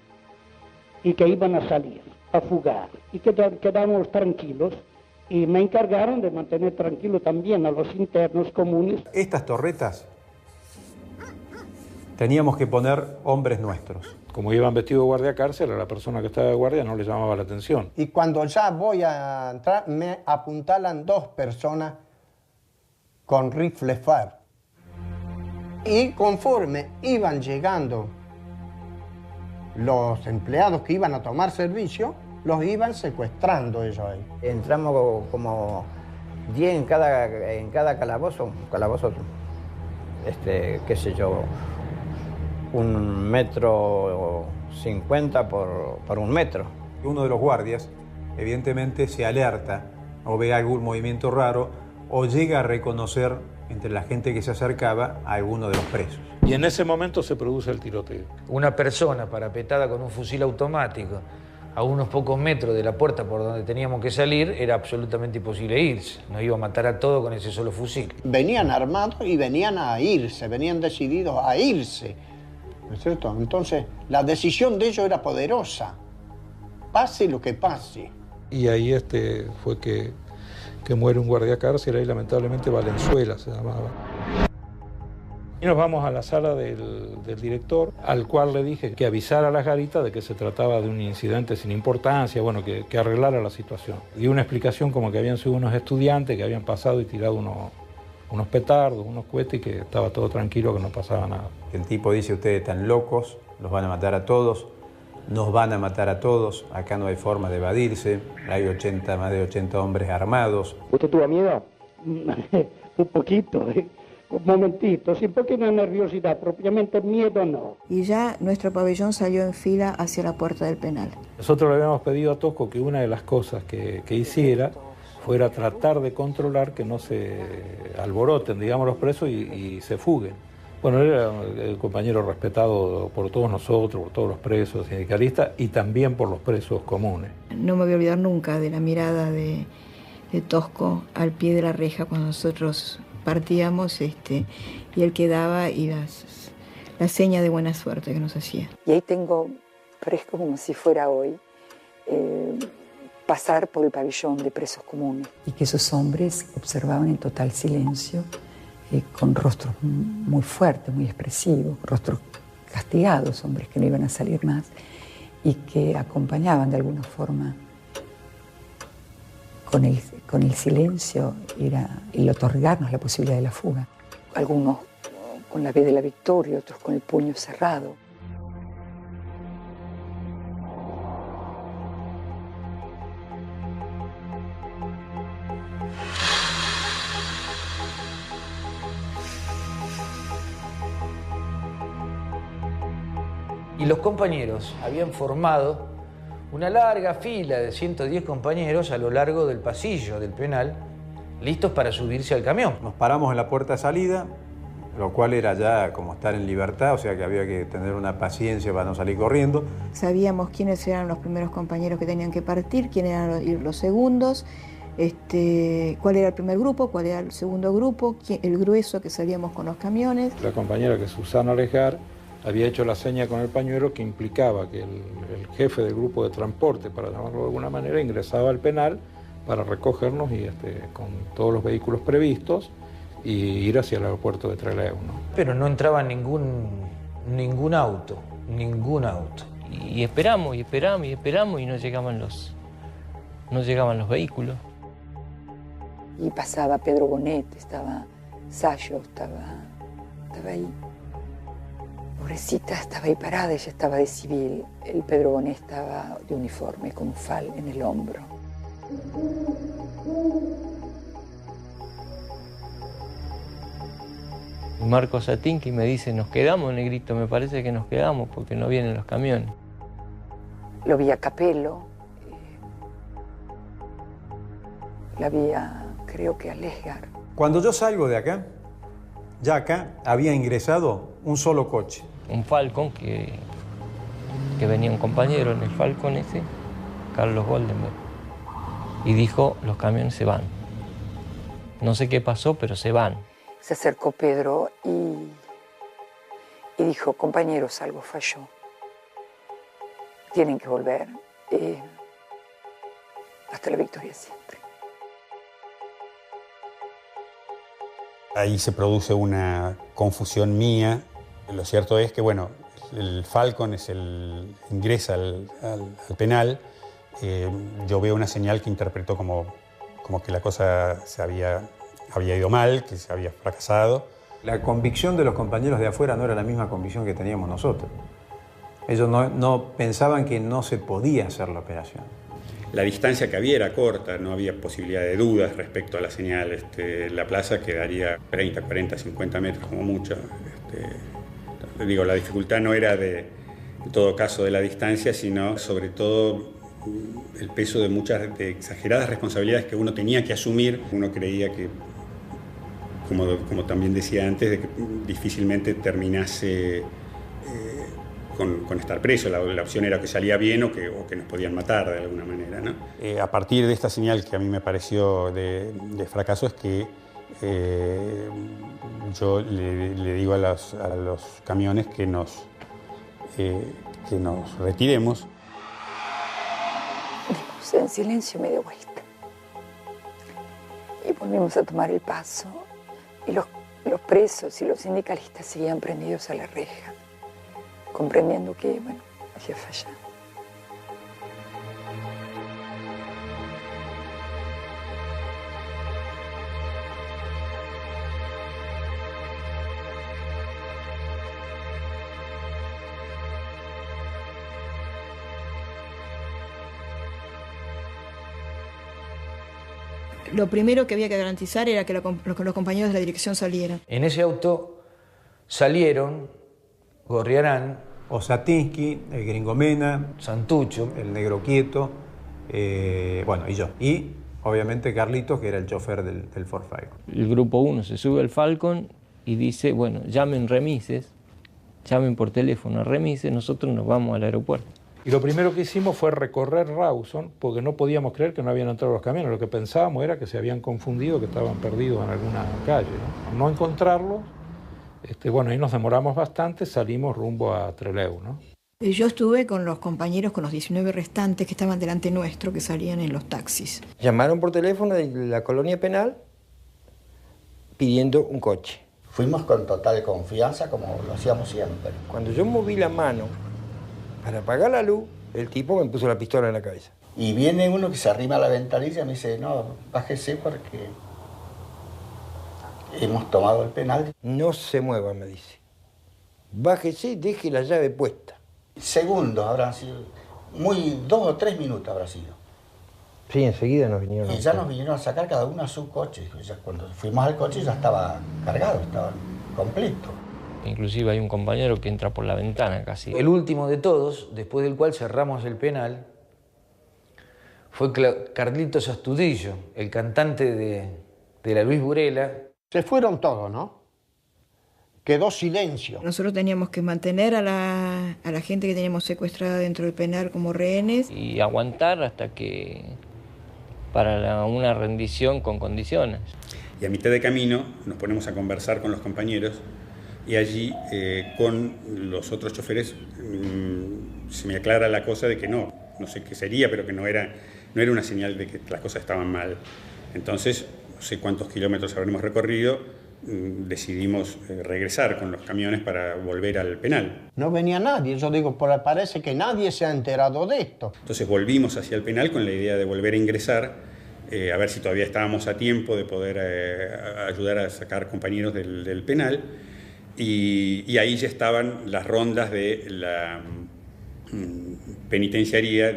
y que iban a salir, a fugar, y que quedamos tranquilos. Y me encargaron de mantener tranquilo también a los internos comunes. Estas torretas teníamos que poner hombres nuestros. Como iban vestidos de guardia cárcel, a la persona que estaba de guardia no le llamaba la atención. Y cuando ya voy a entrar, me apuntalan 2 personas con rifle FAR. Y conforme iban llegando los empleados que iban a tomar servicio, los iban secuestrando ellos ahí. Entramos como 10 en cada calabozo, qué sé yo, 1,50 m por 1 metro. Uno de los guardias, evidentemente, se alerta o ve algún movimiento raro o llega a reconocer entre la gente que se acercaba a alguno de los presos. Y en ese momento se produce el tiroteo. Una persona parapetada con un fusil automático a unos pocos metros de la puerta por donde teníamos que salir, era absolutamente imposible irse. Nos iba a matar a todos con ese solo fusil. Venían armados y venían a irse, venían decididos a irse, ¿no es cierto? Entonces, la decisión de ellos era poderosa, pase lo que pase. Y ahí fue que muere un guardia cárcel, ahí lamentablemente Valenzuela se llamaba. Y nos vamos a la sala del director, al cual le dije que avisara a las garitas de que se trataba de un incidente sin importancia, bueno, que arreglara la situación. Di una explicación como que habían sido unos estudiantes que habían pasado y tirado unos petardos, unos cohetes, y que estaba todo tranquilo, que no pasaba nada. El tipo dice, ustedes están locos, los van a matar a todos, nos van a matar a todos, acá no hay forma de evadirse, hay más de 80 hombres armados. ¿Usted tuvo miedo? Un poquito, un momentito, sí, porque una nerviosidad, propiamente miedo no. Y ya nuestro pabellón salió en fila hacia la puerta del penal. Nosotros le habíamos pedido a Tosco que una de las cosas que hiciera fuera tratar de controlar que no se alboroten, digamos, los presos y se fuguen. Bueno, él era el compañero respetado por todos nosotros, por todos los presos sindicalistas y también por los presos comunes. No me voy a olvidar nunca de la mirada de Tosco al pie de la reja cuando nosotros partíamos, y él quedaba y la seña de buena suerte que nos hacía. Y ahí tengo fresco como si fuera hoy pasar por el pabellón de presos comunes. Y que esos hombres observaban en total silencio, con rostros muy fuertes, muy expresivos, rostros castigados, hombres que no iban a salir más, y que acompañaban de alguna forma con el silencio el otorgarnos la posibilidad de la fuga. Algunos con la vez de la victoria, otros con el puño cerrado. los compañeros habían formado una larga fila de 110 compañeros a lo largo del pasillo del penal, listos para subirse al camión. Nos paramos en la puerta de salida, lo cual era ya como estar en libertad, o sea que había que tener una paciencia para no salir corriendo. Sabíamos quiénes eran los primeros compañeros que tenían que partir, quiénes eran los segundos, cuál era el primer grupo, cuál era el segundo grupo, el grueso que salíamos con los camiones. La compañera, que es Susana Alejar, había hecho la seña con el pañuelo que implicaba que el jefe del grupo de transporte, para llamarlo de alguna manera, ingresaba al penal para recogernos y con todos los vehículos previstos y ir hacia el aeropuerto de Trelew, ¿no? Pero no entraba ningún auto. Y esperamos y no llegaban los vehículos. Y pasaba Pedro Bonet, estaba Sayo, estaba ahí. Pobrecita, estaba ahí parada, ella estaba de civil. El Pedro Bonet estaba de uniforme, con un fal en el hombro. Marco Satinki me dice, nos quedamos, Negrito, me parece que nos quedamos porque no vienen los camiones. Lo vi a Capello, la vi creo que a Lesgar. Cuando yo salgo de acá, ya acá había ingresado un solo coche. Un Falcon que venía un compañero en el Falcon ese, Carlos Goldenberg, y dijo, los camiones se van. No sé qué pasó, pero se van. Se acercó Pedro y dijo, compañeros, algo falló. Tienen que volver. Hasta la victoria siempre. Ahí se produce una confusión mía. Lo cierto es que, bueno, el Falcon ingresa al penal. Yo veo una señal que interpretó como que la cosa había ido mal, que se había fracasado. La convicción de los compañeros de afuera no era la misma convicción que teníamos nosotros. Ellos no pensaban que no se podía hacer la operación. La distancia que había era corta, no había posibilidad de dudas respecto a la señal. La plaza quedaría 30, 40, 50 metros como mucho. La dificultad no era en todo caso de la distancia, sino sobre todo el peso de muchas exageradas responsabilidades que uno tenía que asumir. Uno creía que, como también decía antes, de que difícilmente terminase con estar preso. La opción era que salía bien o que nos podían matar de alguna manera, ¿no? A partir de esta señal que a mí me pareció de fracaso es que yo le digo a los camiones que nos retiremos. Dimos en silencio media vuelta y volvimos a tomar el paso y los presos y los sindicalistas seguían prendidos a la reja, comprendiendo que, bueno, había fallado. Lo primero que había que garantizar era que los compañeros de la dirección salieran. En ese auto salieron Gorriarán, Osatinsky, el Gringo Mena, Santucho, el Negro Quieto, y yo. Y obviamente Carlitos, que era el chofer del Ford Falcon. El grupo 1 se sube al Falcon y dice, bueno, llamen remises, llamen por teléfono a remises, nosotros nos vamos al aeropuerto. Y lo primero que hicimos fue recorrer Rawson, porque no podíamos creer que no habían entrado los camiones. Lo que pensábamos era que se habían confundido, que estaban perdidos en alguna calle, ¿no? Al no encontrarlos, ahí nos demoramos bastante, salimos rumbo a Trelew, ¿no? Yo estuve con los compañeros, con los 19 restantes que estaban delante nuestro, que salían en los taxis. Llamaron por teléfono de la colonia penal pidiendo un coche. Fuimos con total confianza, como lo hacíamos siempre. Cuando yo moví la mano para apagar la luz, el tipo me puso la pistola en la cabeza. Y viene uno que se arrima a la ventanilla y me dice, no, bájese porque hemos tomado el penal. No se mueva, me dice. Bájese y deje la llave puesta. Segundos habrán sido, 2 o 3 minutos habrá sido. Sí, enseguida nos vinieron. Y ya nos vinieron a sacar cada uno a su coche. Ya cuando fuimos al coche ya estaba cargado, estaba completo. Inclusive hay un compañero que entra por la ventana casi. El último de todos, después del cual cerramos el penal, fue Carlitos Astudillo, el cantante de la Luis Burela. Se fueron todos, ¿no? Quedó silencio. Nosotros teníamos que mantener a la gente que teníamos secuestrada dentro del penal como rehenes. Y aguantar hasta que para una rendición con condiciones. Y a mitad de camino nos ponemos a conversar con los compañeros y allí con los otros choferes se me aclara la cosa de que no sé qué sería, pero que no era una señal de que las cosas estaban mal. Entonces, no sé cuántos kilómetros habremos recorrido, decidimos regresar con los camiones para volver al penal. No venía nadie, yo digo, parece que nadie se ha enterado de esto. Entonces volvimos hacia el penal con la idea de volver a ingresar, a ver si todavía estábamos a tiempo de poder ayudar a sacar compañeros del penal. Y ahí ya estaban las rondas de la penitenciaría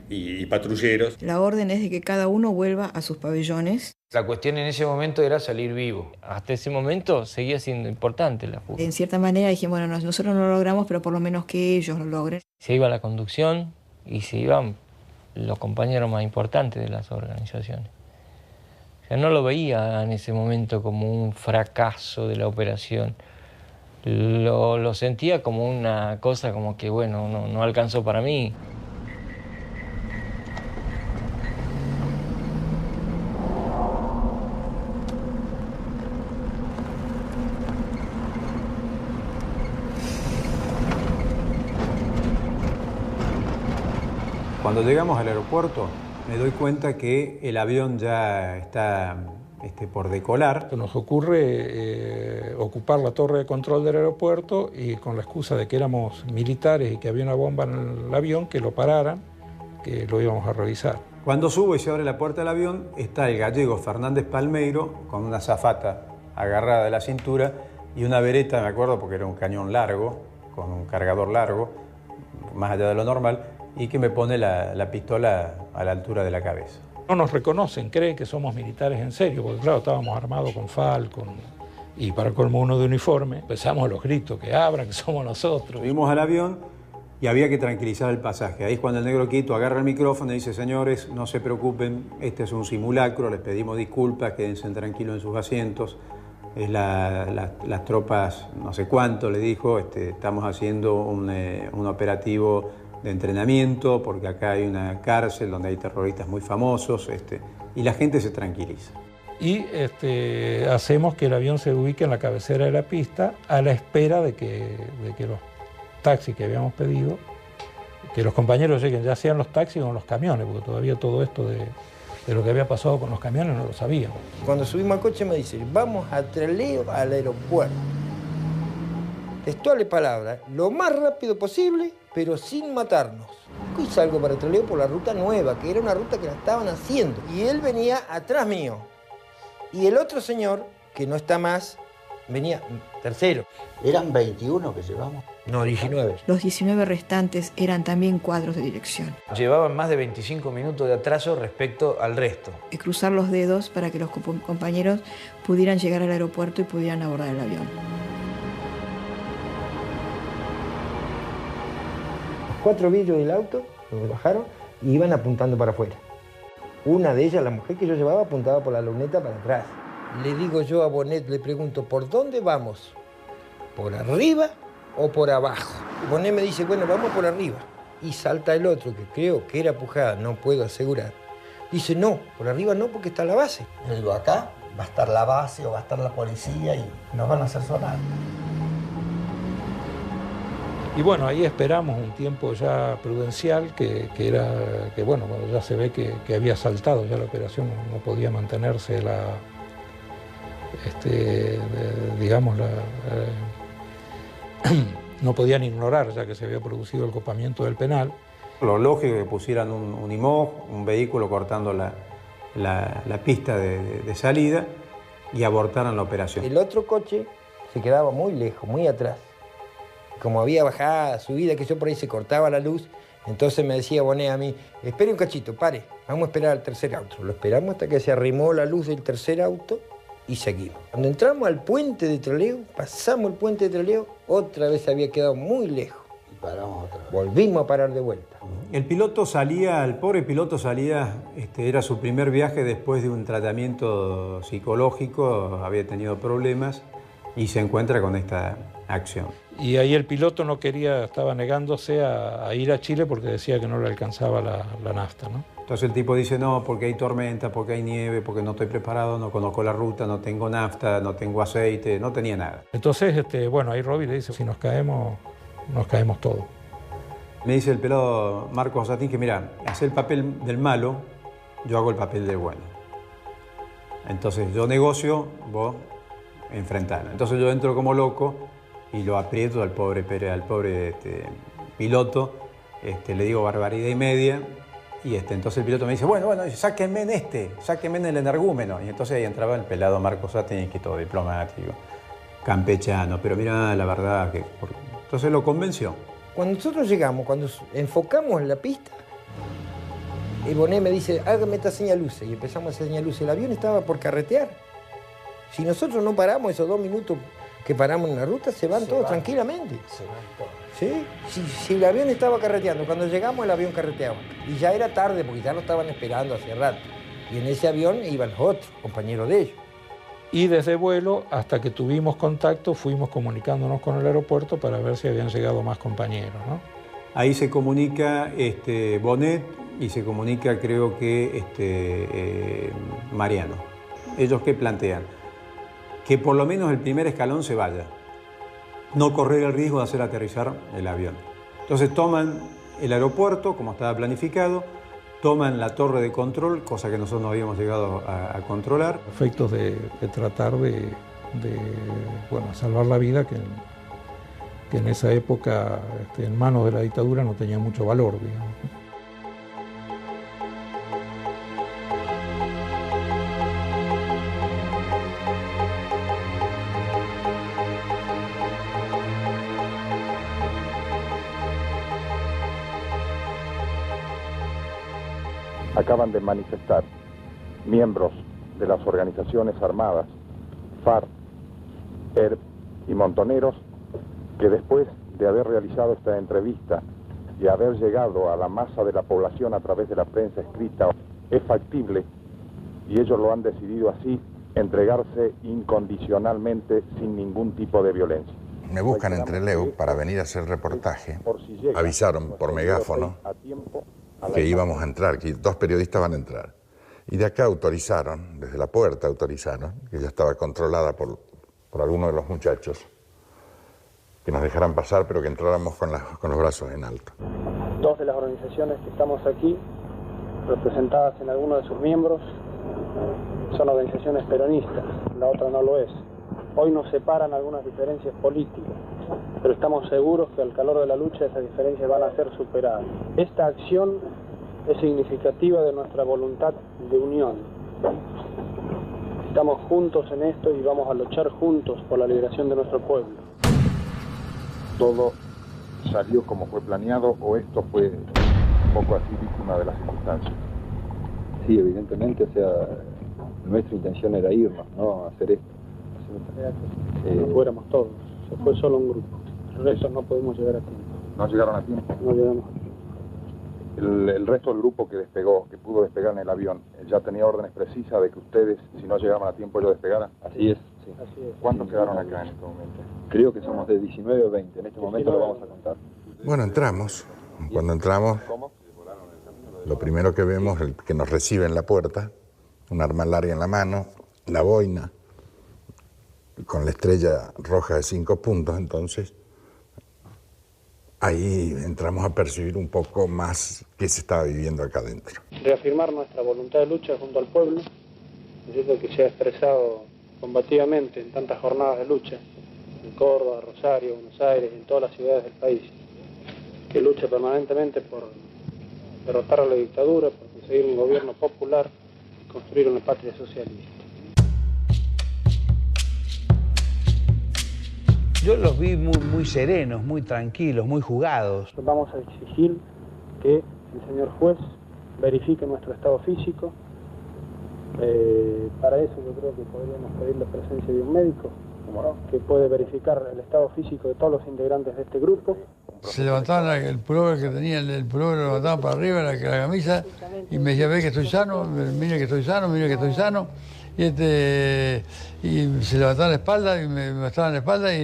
y patrulleros. La orden es de que cada uno vuelva a sus pabellones. La cuestión en ese momento era salir vivo. Hasta ese momento seguía siendo importante la fuga. En cierta manera dijimos, bueno, nosotros no lo logramos, pero por lo menos que ellos lo logren. Se iba la conducción y se iban los compañeros más importantes de las organizaciones. O sea, no lo veía en ese momento como un fracaso de la operación. Lo sentía como una cosa como que, bueno, no alcanzó para mí. Cuando llegamos al aeropuerto me doy cuenta que el avión ya está por decolar. Nos ocurre ocupar la torre de control del aeropuerto y con la excusa de que éramos militares y que había una bomba en el avión, que lo pararan, que lo íbamos a revisar. Cuando subo y se abre la puerta del avión, está el gallego Fernández Palmeiro con una azafata agarrada de la cintura y una bereta, me acuerdo, porque era un cañón largo, con un cargador largo, más allá de lo normal, y que me pone la pistola a la altura de la cabeza. No nos reconocen, creen que somos militares en serio, porque claro, estábamos armados con Falcon y para colmo uno de uniforme. Empezamos los gritos, que abran, que somos nosotros. Subimos al avión y había que tranquilizar el pasaje. Ahí es cuando el negro Quito agarra el micrófono y dice, señores, no se preocupen, este es un simulacro, les pedimos disculpas, quédense tranquilos en sus asientos. Es las tropas, no sé cuánto, le dijo, estamos haciendo un operativo de entrenamiento, porque acá hay una cárcel donde hay terroristas muy famosos, y la gente se tranquiliza. Y hacemos que el avión se ubique en la cabecera de la pista a la espera de que los taxis que habíamos pedido, que los compañeros lleguen, ya sean los taxis o los camiones, porque todavía todo esto de lo que había pasado con los camiones no lo sabíamos. Cuando subimos al coche me dice, vamos a Trelew al aeropuerto. Textuales palabras, lo más rápido posible, pero sin matarnos. Y salgo para Trelew por la ruta nueva, que era una ruta que la estaban haciendo. Y él venía atrás mío. Y el otro señor, que no está más, venía tercero. ¿Eran 21 que llevamos? No, 19. Los 19 restantes eran también cuadros de dirección. Llevaban más de 25 minutos de atraso respecto al resto. Y cruzar los dedos para que los compañeros pudieran llegar al aeropuerto y pudieran abordar el avión. Los 4 vidrios del auto, los bajaron y iban apuntando para afuera. Una de ellas, la mujer que yo llevaba, apuntaba por la luneta para atrás. Le digo yo a Bonet, le pregunto, ¿por dónde vamos? ¿Por arriba o por abajo? Y Bonet me dice, bueno, vamos por arriba. Y salta el otro, que creo que era Pujada, no puedo asegurar. Dice, no, por arriba no, porque está la base. Yo digo, acá va a estar la base o va a estar la policía y nos van a hacer sonar. Y bueno, ahí esperamos un tiempo ya prudencial, que bueno, ya se ve que había saltado ya la operación, no podía mantenerse no podían ignorar ya que se había producido el copamiento del penal. Lo lógico es que pusieran un IMOG, un vehículo cortando la pista de salida y abortaran la operación. El otro coche se quedaba muy lejos, muy atrás. Como había bajada, subida, que yo por ahí se cortaba la luz, entonces me decía Bonet a mí, espere un cachito, pare, vamos a esperar al tercer auto. Lo esperamos hasta que se arrimó la luz del tercer auto y seguimos. Cuando entramos al puente de Trelew, pasamos el puente de Trelew, otra vez había quedado muy lejos. Y paramos otra vez. Volvimos a parar de vuelta. El piloto salía, el pobre piloto salía, era su primer viaje después de un tratamiento psicológico, había tenido problemas y se encuentra con esta acción. Y ahí el piloto no quería, estaba negándose a ir a Chile porque decía que no le alcanzaba la nafta, ¿no? Entonces el tipo dice, no, porque hay tormenta, porque hay nieve, porque no estoy preparado, no conozco la ruta, no tengo nafta, no tengo aceite, no tenía nada. Entonces, bueno, ahí Robbie le dice, si nos caemos todos. Me dice el pelado Marcos Satín que, mira, hace el papel del malo, yo hago el papel del bueno. Entonces yo negocio, vos enfrentalo. Entonces yo entro como loco y lo aprieto al pobre piloto, le digo barbaridad y media. Y entonces el piloto me dice, bueno, sáquenme en el energúmeno. Y entonces ahí entraba el pelado Marcos Satín, que todo diplomático, campechano, pero mira, la verdad que... Entonces lo convenció. Cuando nosotros llegamos, cuando enfocamos en la pista, Bonet me dice, hágame esta señal luces. Y empezamos a hacer señal luces. El avión estaba por carretear. Si nosotros no paramos esos 2 minutos que paramos en la ruta, se van todos tranquilamente. Se van todos. ¿Sí? Si el avión estaba carreteando, cuando llegamos el avión carreteaba. Y ya era tarde porque ya lo estaban esperando hace rato. Y en ese avión iban los otros, compañeros de ellos. Y desde vuelo, hasta que tuvimos contacto, fuimos comunicándonos con el aeropuerto para ver si habían llegado más compañeros, ¿no? Ahí se comunica Bonet y se comunica, creo que, Mariano. ¿Ellos qué plantean? Que por lo menos el primer escalón se vaya. No correr el riesgo de hacer aterrizar el avión. Entonces toman el aeropuerto, como estaba planificado, toman la torre de control, cosa que nosotros no habíamos llegado a controlar. Efectos de tratar de salvar la vida, que en esa época, en manos de la dictadura, no tenía mucho valor, digamos. Acaban de manifestar miembros de las organizaciones armadas, FARC, ERP y Montoneros, que después de haber realizado esta entrevista y haber llegado a la masa de la población a través de la prensa escrita, es factible, y ellos lo han decidido así, entregarse incondicionalmente sin ningún tipo de violencia. Me buscan en Trelew para venir a hacer reportaje. Avisaron por megáfono que íbamos a entrar, que 2 periodistas van a entrar. Y de acá autorizaron, desde la puerta autorizaron, que ya estaba controlada por alguno de los muchachos, que nos dejaran pasar, pero que entráramos con los brazos en alto. 2 de las organizaciones que estamos aquí, representadas en algunos de sus miembros, son organizaciones peronistas, la otra no lo es. Hoy nos separan algunas diferencias políticas, pero estamos seguros que al calor de la lucha esas diferencias van a ser superadas. Esta acción es significativa de nuestra voluntad de unión. Estamos juntos en esto y vamos a luchar juntos por la liberación de nuestro pueblo. ¿Todo salió como fue planeado o esto fue un poco así víctima de las circunstancias? Sí, evidentemente, nuestra intención era irnos, ¿no? Hacer esto. No fuéramos todos, se fue solo un grupo. El resto no pudimos llegar a tiempo. ¿No llegaron a tiempo? No llegamos a tiempo. El resto del grupo que despegó, que pudo despegar en el avión, ¿ya tenía órdenes precisas de que ustedes, si no llegaban a tiempo, ellos despegaran? Así es, sí. Así es. ¿Cuántos quedaron acá en este momento? Creo que somos de 19 o 20, en este momento lo vamos a contar. Bueno, entramos. Cuando entramos, lo primero que vemos es el que nos recibe en la puerta, un arma larga en la mano, la boina, con la estrella roja de 5 puntos, entonces ahí entramos a percibir un poco más qué se estaba viviendo acá adentro. Reafirmar nuestra voluntad de lucha junto al pueblo, diciendo que se ha expresado combativamente en tantas jornadas de lucha, en Córdoba, Rosario, Buenos Aires, en todas las ciudades del país, que lucha permanentemente por derrotar a la dictadura, por conseguir un gobierno popular y construir una patria socialista. Yo los vi muy serenos, muy tranquilos, muy jugados. Vamos a exigir que el señor juez verifique nuestro estado físico, Para eso yo creo que podríamos pedir la presencia de un médico que puede verificar el estado físico de todos los integrantes de este grupo. Se levantaban el pullover que tenía, el pullover lo levantaban para arriba, la camisa, y me decía, ve que estoy sano, mire que estoy sano, mire que estoy sano. Y se levantaban la espalda y me mostraban la espalda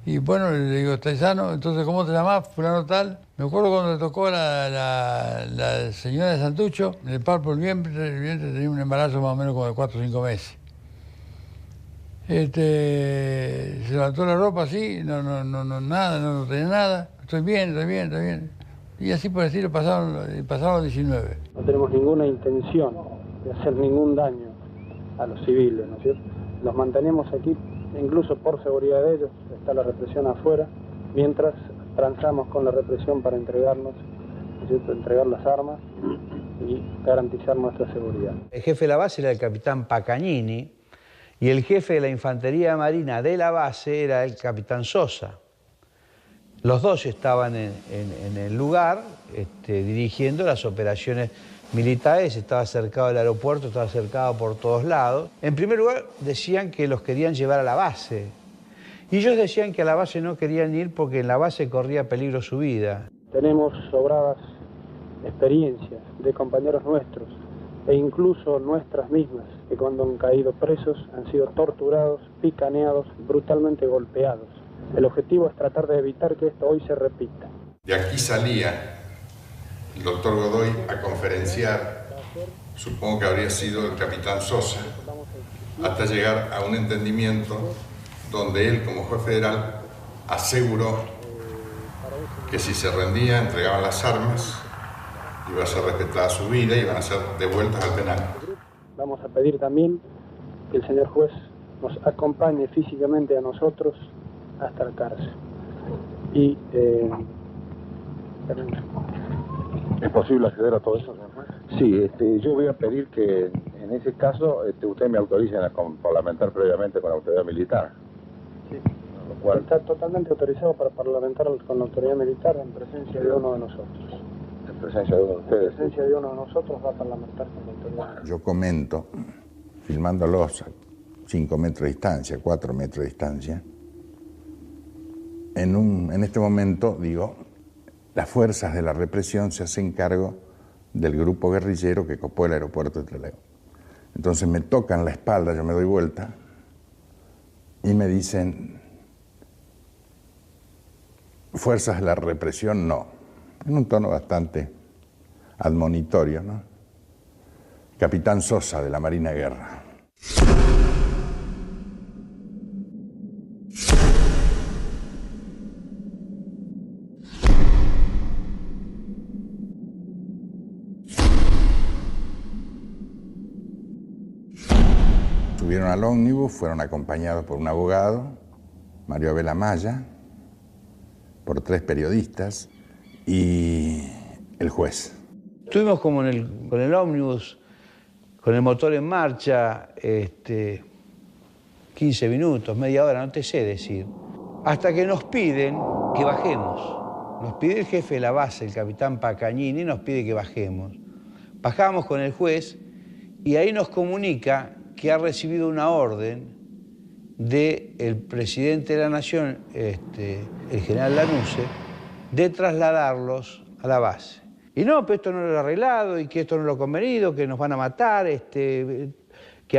y bueno, le digo, ¿estás sano? Entonces, ¿cómo te llamás? Fulano tal. Me acuerdo cuando le tocó a la señora de Santucho, le palpo el vientre tenía un embarazo más o menos como de 4 o 5 meses. Se levantó la ropa así, nada, no tenía nada, estoy bien. Y así por decirlo pasaron los 19. No tenemos ninguna intención de hacer ningún daño a los civiles, ¿no es cierto? Los mantenemos aquí, incluso por seguridad de ellos, está la represión afuera, mientras transamos con la represión para entregarnos, ¿no es cierto?, entregar las armas y garantizar nuestra seguridad. El jefe de la base era el capitán Pacagnini y el jefe de la infantería marina de la base era el capitán Sosa. Los dos estaban en el lugar dirigiendo las operaciones militares, estaba cercado el aeropuerto, estaba cercado por todos lados. En primer lugar, decían que los querían llevar a la base. Y ellos decían que a la base no querían ir porque en la base corría peligro su vida. Tenemos sobradas experiencias de compañeros nuestros e incluso nuestras mismas, que cuando han caído presos han sido torturados, picaneados, brutalmente golpeados. El objetivo es tratar de evitar que esto hoy se repita. De aquí salía el doctor Godoy a conferenciar, supongo que habría sido el capitán Sosa, hasta llegar a un entendimiento donde él, como juez federal, aseguró que si se rendía, entregaban las armas, iba a ser respetada su vida y iban a ser devueltas al penal. Vamos a pedir también que el señor juez nos acompañe físicamente a nosotros hasta la cárcel. Y ¿es posible acceder a todo eso, señor juez? Sí, yo voy a pedir que en ese caso usted me autorice a parlamentar previamente con la autoridad militar. Sí, lo cual está totalmente autorizado para parlamentar con la autoridad militar en presencia de uno de nosotros. En presencia de uno de ustedes. En presencia de uno de nosotros va a parlamentar con la autoridad. Yo comento, filmándolos a 5 metros de distancia, 4 metros de distancia, en este momento, digo, las fuerzas de la represión se hacen cargo del grupo guerrillero que copó el aeropuerto de Trelew. Entonces me tocan la espalda, yo me doy vuelta y me dicen, fuerzas de la represión no, en un tono bastante admonitorio, ¿no? Capitán Sosa de la Marina de Guerra. Subieron al ómnibus, fueron acompañados por un abogado, Mario Abel Amaya, por 3 periodistas y el juez. Estuvimos como con el ómnibus, con el motor en marcha, 15 minutos, media hora, no te sé decir, hasta que nos piden que bajemos. Nos pide el jefe de la base, el capitán Pacagnini, nos pide que bajemos. Bajamos con el juez y ahí nos comunica que ha recibido una orden del presidente de la Nación, el general Lanuse, de trasladarlos a la base. Y no, pero esto no lo he arreglado y que esto no lo he convenido, que nos van a matar, que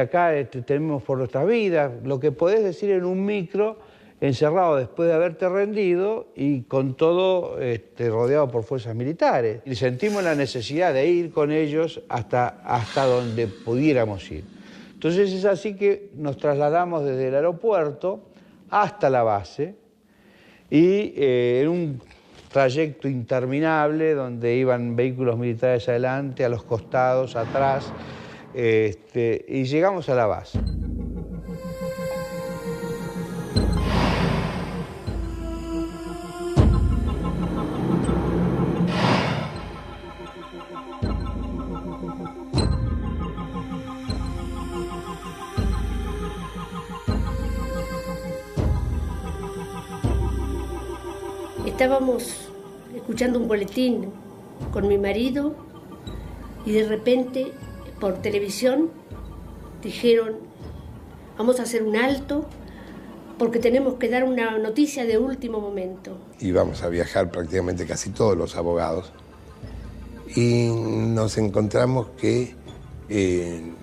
acá tenemos por nuestras vidas. Lo que podés decir en un micro, encerrado después de haberte rendido y con todo rodeado por fuerzas militares. Y sentimos la necesidad de ir con ellos hasta donde pudiéramos ir. Entonces es así que nos trasladamos desde el aeropuerto hasta la base y en un trayecto interminable donde iban vehículos militares adelante, a los costados, atrás, y llegamos a la base. Estábamos escuchando un boletín con mi marido y de repente por televisión dijeron, vamos a hacer un alto porque tenemos que dar una noticia de último momento. Íbamos a viajar prácticamente casi todos los abogados y nos encontramos que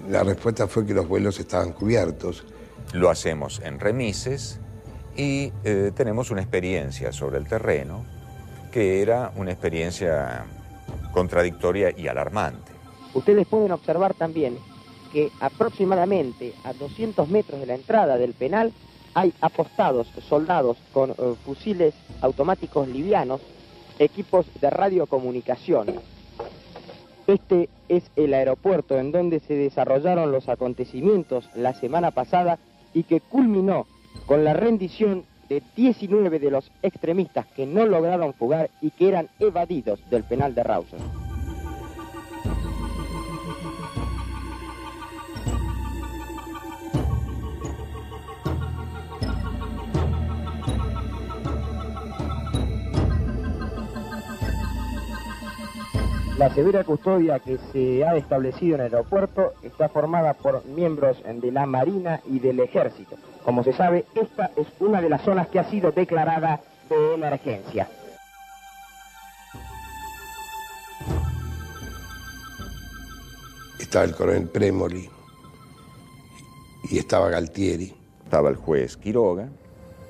la respuesta fue que los vuelos estaban cubiertos. Lo hacemos en remises y tenemos una experiencia sobre el terreno que era una experiencia contradictoria y alarmante. Ustedes pueden observar también que aproximadamente a 200 metros de la entrada del penal hay apostados soldados con fusiles automáticos livianos, equipos de radiocomunicación. Este es el aeropuerto en donde se desarrollaron los acontecimientos la semana pasada y que culminó con la rendición de 19 de los extremistas que no lograron fugar y que eran evadidos del penal de Rawson. La severa custodia que se ha establecido en el aeropuerto está formada por miembros de la Marina y del Ejército. Como se sabe, esta es una de las zonas que ha sido declarada de emergencia. Estaba el coronel Premoli y estaba Galtieri. Estaba el juez Quiroga,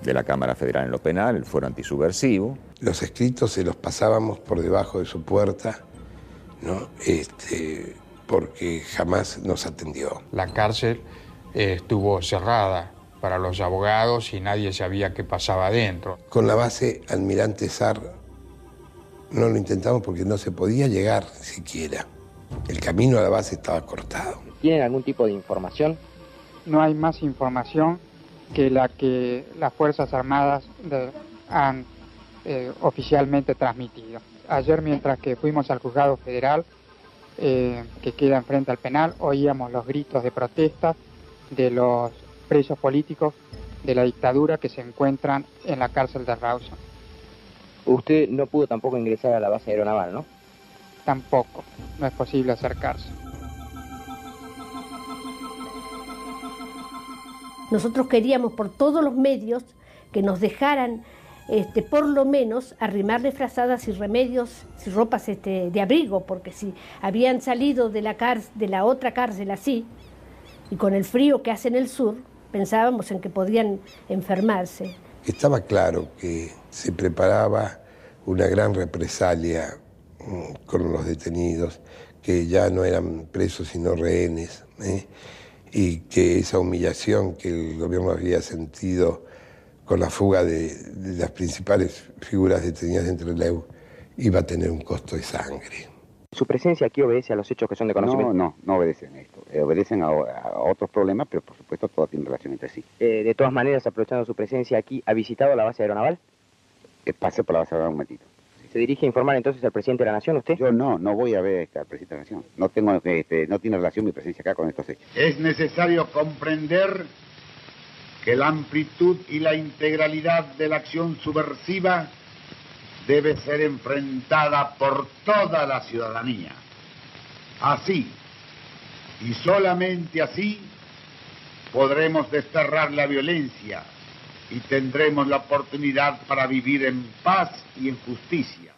de la Cámara Federal en lo Penal, el fuero antisubversivo. Los escritos se los pasábamos por debajo de su puerta, ¿no? Porque jamás nos atendió. La cárcel estuvo cerrada para los abogados y nadie sabía qué pasaba adentro. Con la base Almirante Sar no lo intentamos porque no se podía llegar siquiera. El camino a la base estaba cortado. ¿Tienen algún tipo de información? No hay más información que la que las Fuerzas Armadas han oficialmente transmitido. Ayer, mientras que fuimos al juzgado federal, que queda enfrente al penal, oíamos los gritos de protesta de los presos políticos de la dictadura que se encuentran en la cárcel de Rawson. Usted no pudo tampoco ingresar a la base aeronaval, ¿no? Tampoco, no es posible acercarse. Nosotros queríamos por todos los medios que nos dejaran por lo menos arrimarle frazadas y remedios, y ropas de abrigo, porque si habían salido de la otra cárcel así, y con el frío que hace en el sur, pensábamos en que podían enfermarse. Estaba claro que se preparaba una gran represalia con los detenidos, que ya no eran presos sino rehenes, y que esa humillación que el gobierno había sentido con la fuga de las principales figuras detenidas dentro del EU iba a tener un costo de sangre. ¿Su presencia aquí obedece a los hechos que son de conocimiento? No obedecen a esto. Obedecen a otros problemas, pero por supuesto todo tiene relación entre sí. De todas maneras, aprovechando su presencia aquí, ¿ha visitado la base aeronaval? Pase por la base aeronaval un momentito. ¿Se dirige a informar entonces al presidente de la Nación, usted? Yo no voy a ver al presidente de la Nación. No tiene relación mi presencia acá con estos hechos. Es necesario comprender que la amplitud y la integralidad de la acción subversiva debe ser enfrentada por toda la ciudadanía. Así, y solamente así, podremos desterrar la violencia y tendremos la oportunidad para vivir en paz y en justicia.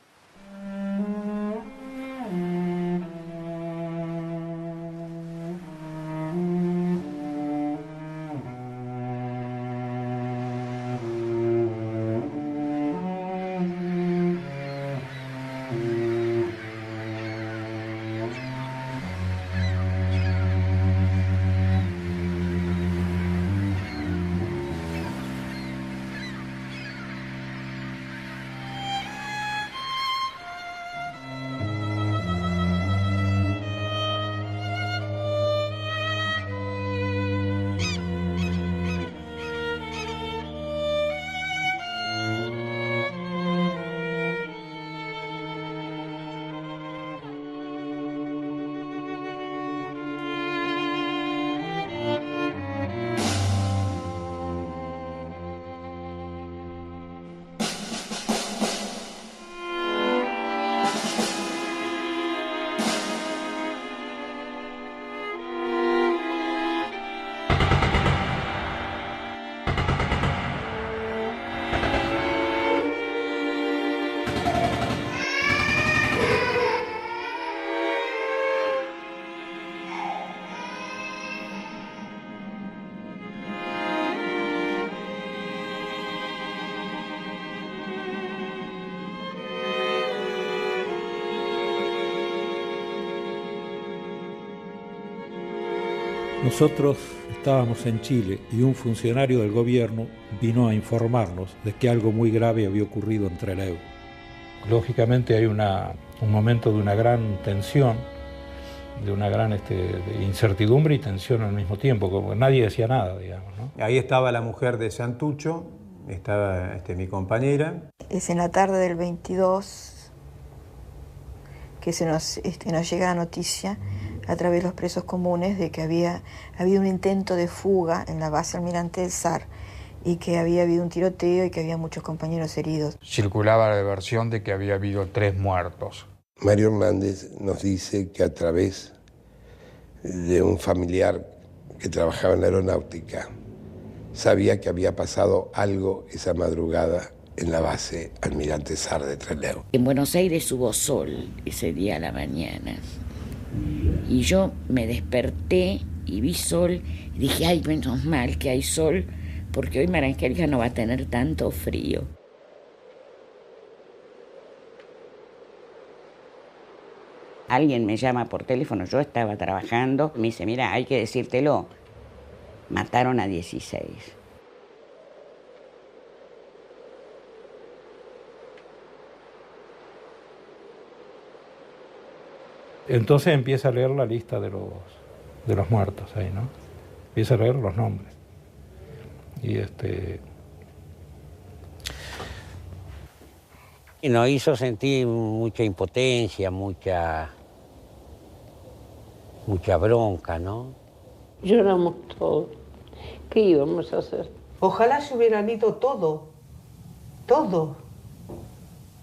Nosotros estábamos en Chile y un funcionario del gobierno vino a informarnos de que algo muy grave había ocurrido en Trelew. Lógicamente hay un momento de una gran tensión, de una gran de incertidumbre y tensión al mismo tiempo, como nadie decía nada, digamos, ¿no? Ahí estaba la mujer de Santucho, estaba mi compañera. Es en la tarde del 22 que nos llega la noticia a través de los presos comunes de que había habido un intento de fuga en la base Almirante del Sar y que había habido un tiroteo y que había muchos compañeros heridos. Circulaba la versión de que había habido 3 muertos. Mario Hernández nos dice que a través de un familiar que trabajaba en la aeronáutica sabía que había pasado algo esa madrugada en la base Almirante Sar de Trelew. En Buenos Aires hubo sol ese día a la mañana y yo me desperté y vi sol y dije, ay, menos mal que hay sol porque hoy Marangelga no va a tener tanto frío. Alguien me llama por teléfono, yo estaba trabajando, me dice, mira, hay que decírtelo, mataron a 16. Entonces empieza a leer la lista de los muertos ahí, ¿no? Empieza a leer los nombres. Y nos hizo sentir mucha impotencia, mucha bronca, ¿no? Lloramos todos. ¿Qué íbamos a hacer? Ojalá se hubieran ido todos.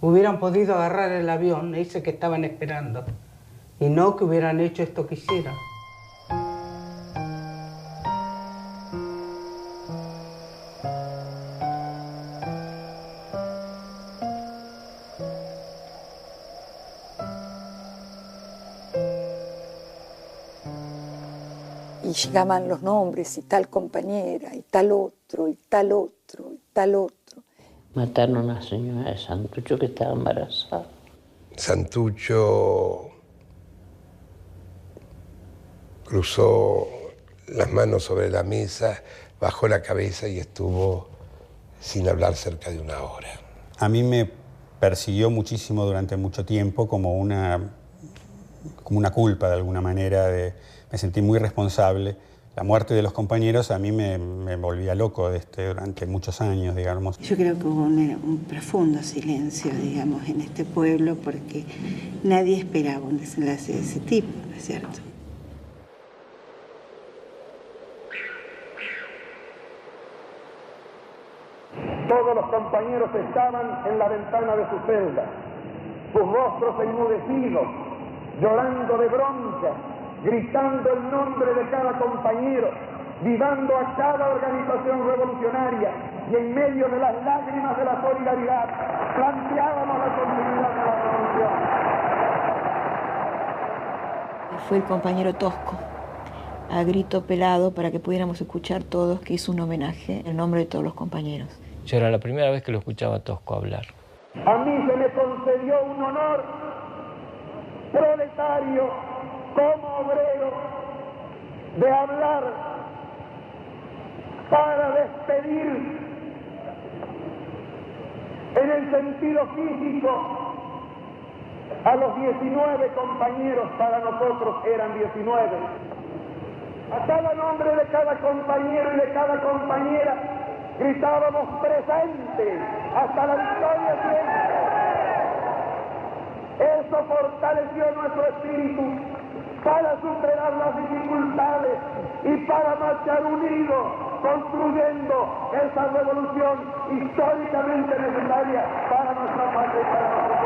Hubieran podido agarrar el avión ese que estaban esperando. Y no que hubieran hecho esto que hicieron. Y llegaban los nombres, y tal compañera, y tal otro, y tal otro, y tal otro. Mataron a una señora de Santucho que estaba embarazada. Santucho cruzó las manos sobre la mesa, bajó la cabeza y estuvo sin hablar cerca de 1 hora. A mí me persiguió muchísimo durante mucho tiempo como una culpa de alguna manera. Me sentí muy responsable. La muerte de los compañeros a mí me volvía loco durante muchos años, digamos. Yo creo que hubo un profundo silencio, digamos, en este pueblo porque nadie esperaba un desenlace de ese tipo, ¿no es cierto? Todos los compañeros estaban en la ventana de su celda, sus rostros enmudecidos, llorando de bronca, gritando el nombre de cada compañero, vivando a cada organización revolucionaria y en medio de las lágrimas de la solidaridad planteábamos la continuidad de la revolución. Fue el compañero Tosco, a grito pelado para que pudiéramos escuchar todos, que hizo un homenaje en nombre de todos los compañeros. Yo era la primera vez que lo escuchaba a Tosco hablar. A mí se me concedió un honor proletario como obrero de hablar para despedir en el sentido físico a los 19 compañeros. Para nosotros eran 19. A cada nombre de cada compañero y de cada compañera gritábamos presente hasta la victoria siempre. Eso fortaleció nuestro espíritu para superar las dificultades y para marchar unidos, construyendo esa revolución históricamente necesaria para nuestra patria y para nuestro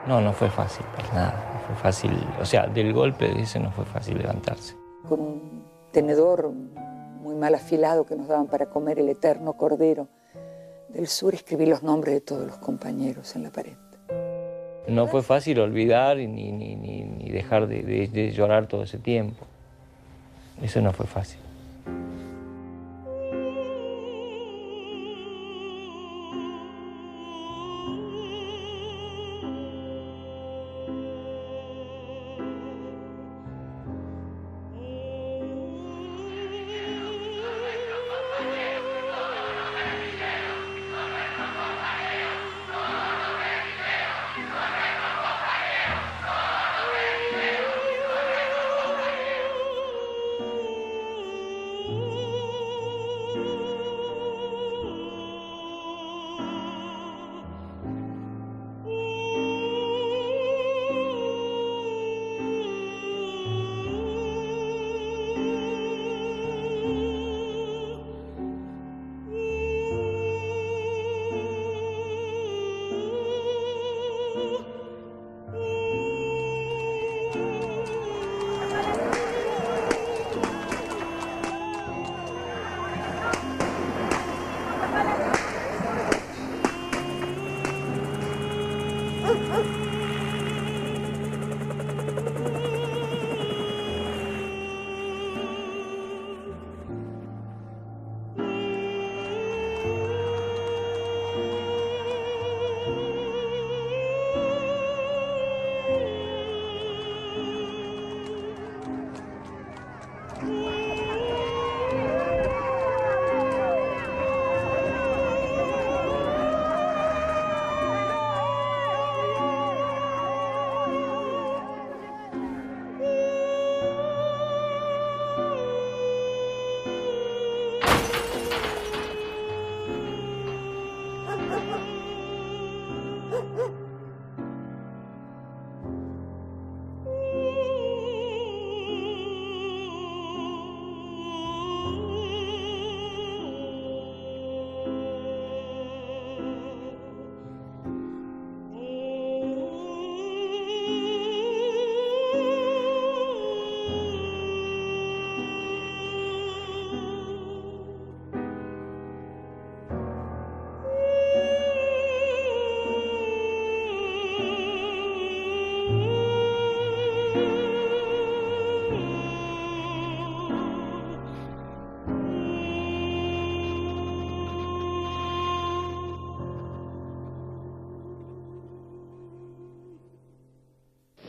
pueblo. No fue fácil, para nada. No fue fácil, o sea, del golpe, dice, no fue fácil levantarse. Con un tenedor muy mal afilado que nos daban para comer el eterno cordero del sur, escribí los nombres de todos los compañeros en la pared. No fue fácil olvidar ni dejar de llorar todo ese tiempo. Eso no fue fácil.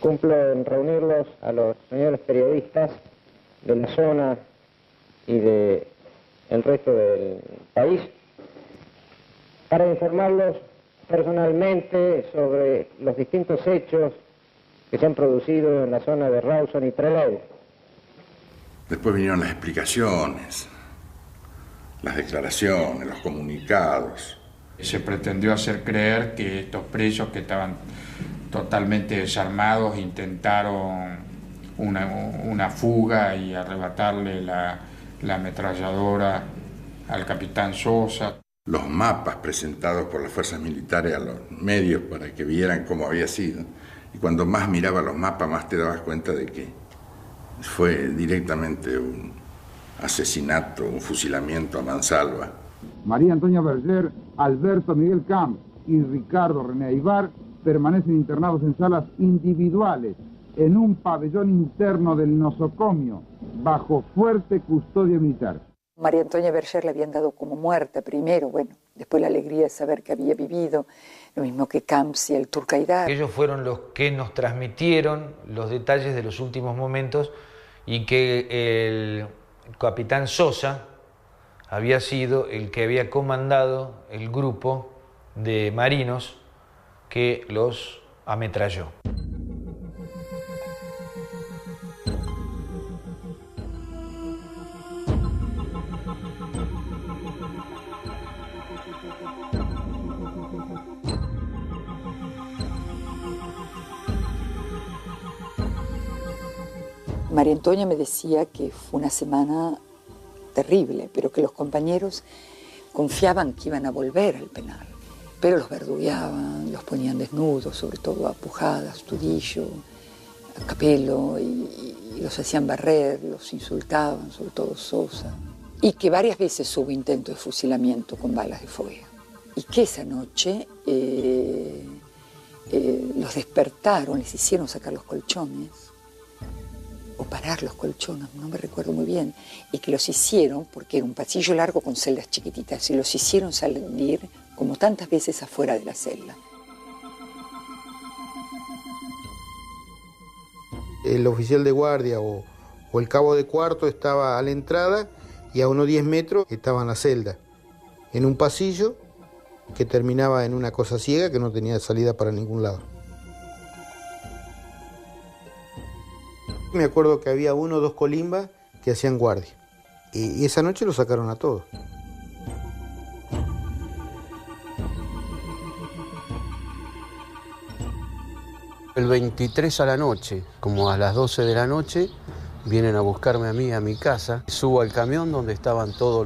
Cumplo en reunirlos a los señores periodistas de la zona y del resto del país para informarlos personalmente sobre los distintos hechos que se han producido en la zona de Rawson y Trelew. Después vinieron las explicaciones, las declaraciones, los comunicados. Se pretendió hacer creer que estos presos que estaban totalmente desarmados intentaron una fuga y arrebatarle la ametralladora al capitán Sosa. Los mapas presentados por las fuerzas militares a los medios para que vieran cómo había sido. Y cuando más miraba los mapas, más te dabas cuenta de que fue directamente un asesinato, un fusilamiento a mansalva. María Antonia Berger, Alberto Miguel Camp y Ricardo René Aybar permanecen internados en salas individuales en un pabellón interno del nosocomio bajo fuerte custodia militar. María Antonia Berger le habían dado como muerta primero, bueno, después la alegría de saber que había vivido, lo mismo que Camps y el Turcaidar. Ellos fueron los que nos transmitieron los detalles de los últimos momentos y que el capitán Sosa había sido el que había comandado el grupo de marinos que los ametralló. María Antonia me decía que fue una semana terrible, pero que los compañeros confiaban que iban a volver al penal. Pero los verdugueaban, los ponían desnudos, sobre todo a Pujadas, Tudillo, a Capello, y los hacían barrer, los insultaban, sobre todo Sosa. Y que varias veces hubo intento de fusilamiento con balas de fogueo. Y que esa noche los despertaron, les hicieron sacar los colchones, o parar los colchones, no me recuerdo muy bien, y que los hicieron, porque era un pasillo largo con celdas chiquititas, y los hicieron salir como tantas veces afuera de la celda. El oficial de guardia o el cabo de cuarto estaba a la entrada y a unos 10 metros estaba en la celda, en un pasillo que terminaba en una cosa ciega que no tenía salida para ningún lado. Me acuerdo que había 1 o 2 colimbas que hacían guardia. Y esa noche lo sacaron a todos. El 23 a la noche, como a las 12 de la noche, vienen a buscarme a mí a mi casa. Subo al camión donde estaban todos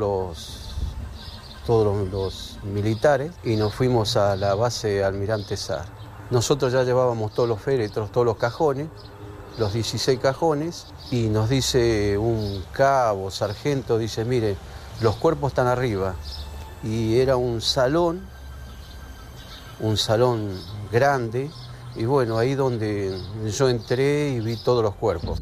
los militares y nos fuimos a la base Almirante Saar. Nosotros ya llevábamos todos los féretros, todos los cajones, los 16 cajones, y nos dice un cabo, sargento, dice, mire, los cuerpos están arriba. Y era un salón grande, Y bueno, ahí donde yo entré y vi todos los cuerpos.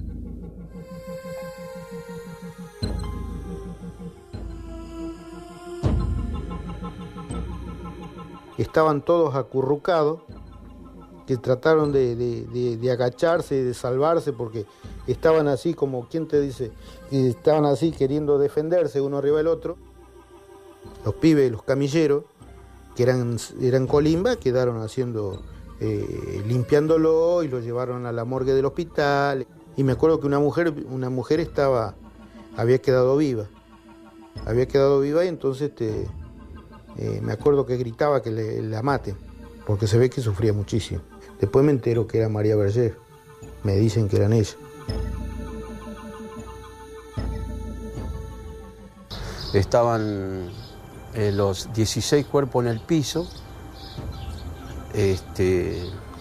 Estaban todos acurrucados, que trataron de agacharse y de salvarse porque estaban así como, ¿quién te dice? Estaban así queriendo defenderse uno arriba del otro. Los pibes, los camilleros, que eran colimba, quedaron haciendo, limpiándolo y lo llevaron a la morgue del hospital. Y me acuerdo que una mujer había quedado viva. Y entonces me acuerdo que gritaba que la maten, porque se ve que sufría muchísimo. Después me entero que era María Berger, me dicen que eran ellas. Estaban los 16 cuerpos en el piso,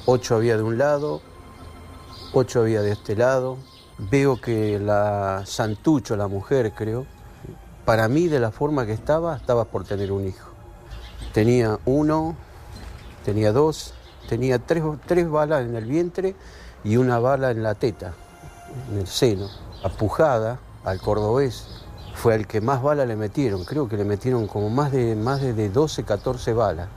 8 había de un lado, 8 había de este lado. Veo que la Santucho, la mujer creo, para mí de la forma que estaba por tener un hijo. Tenía 1, tenía 2, tenía 3 balas en el vientre y 1 bala en la teta, en el seno. Apujada al cordobés fue al que más balas le metieron, creo que le metieron como más de 12, 14 balas.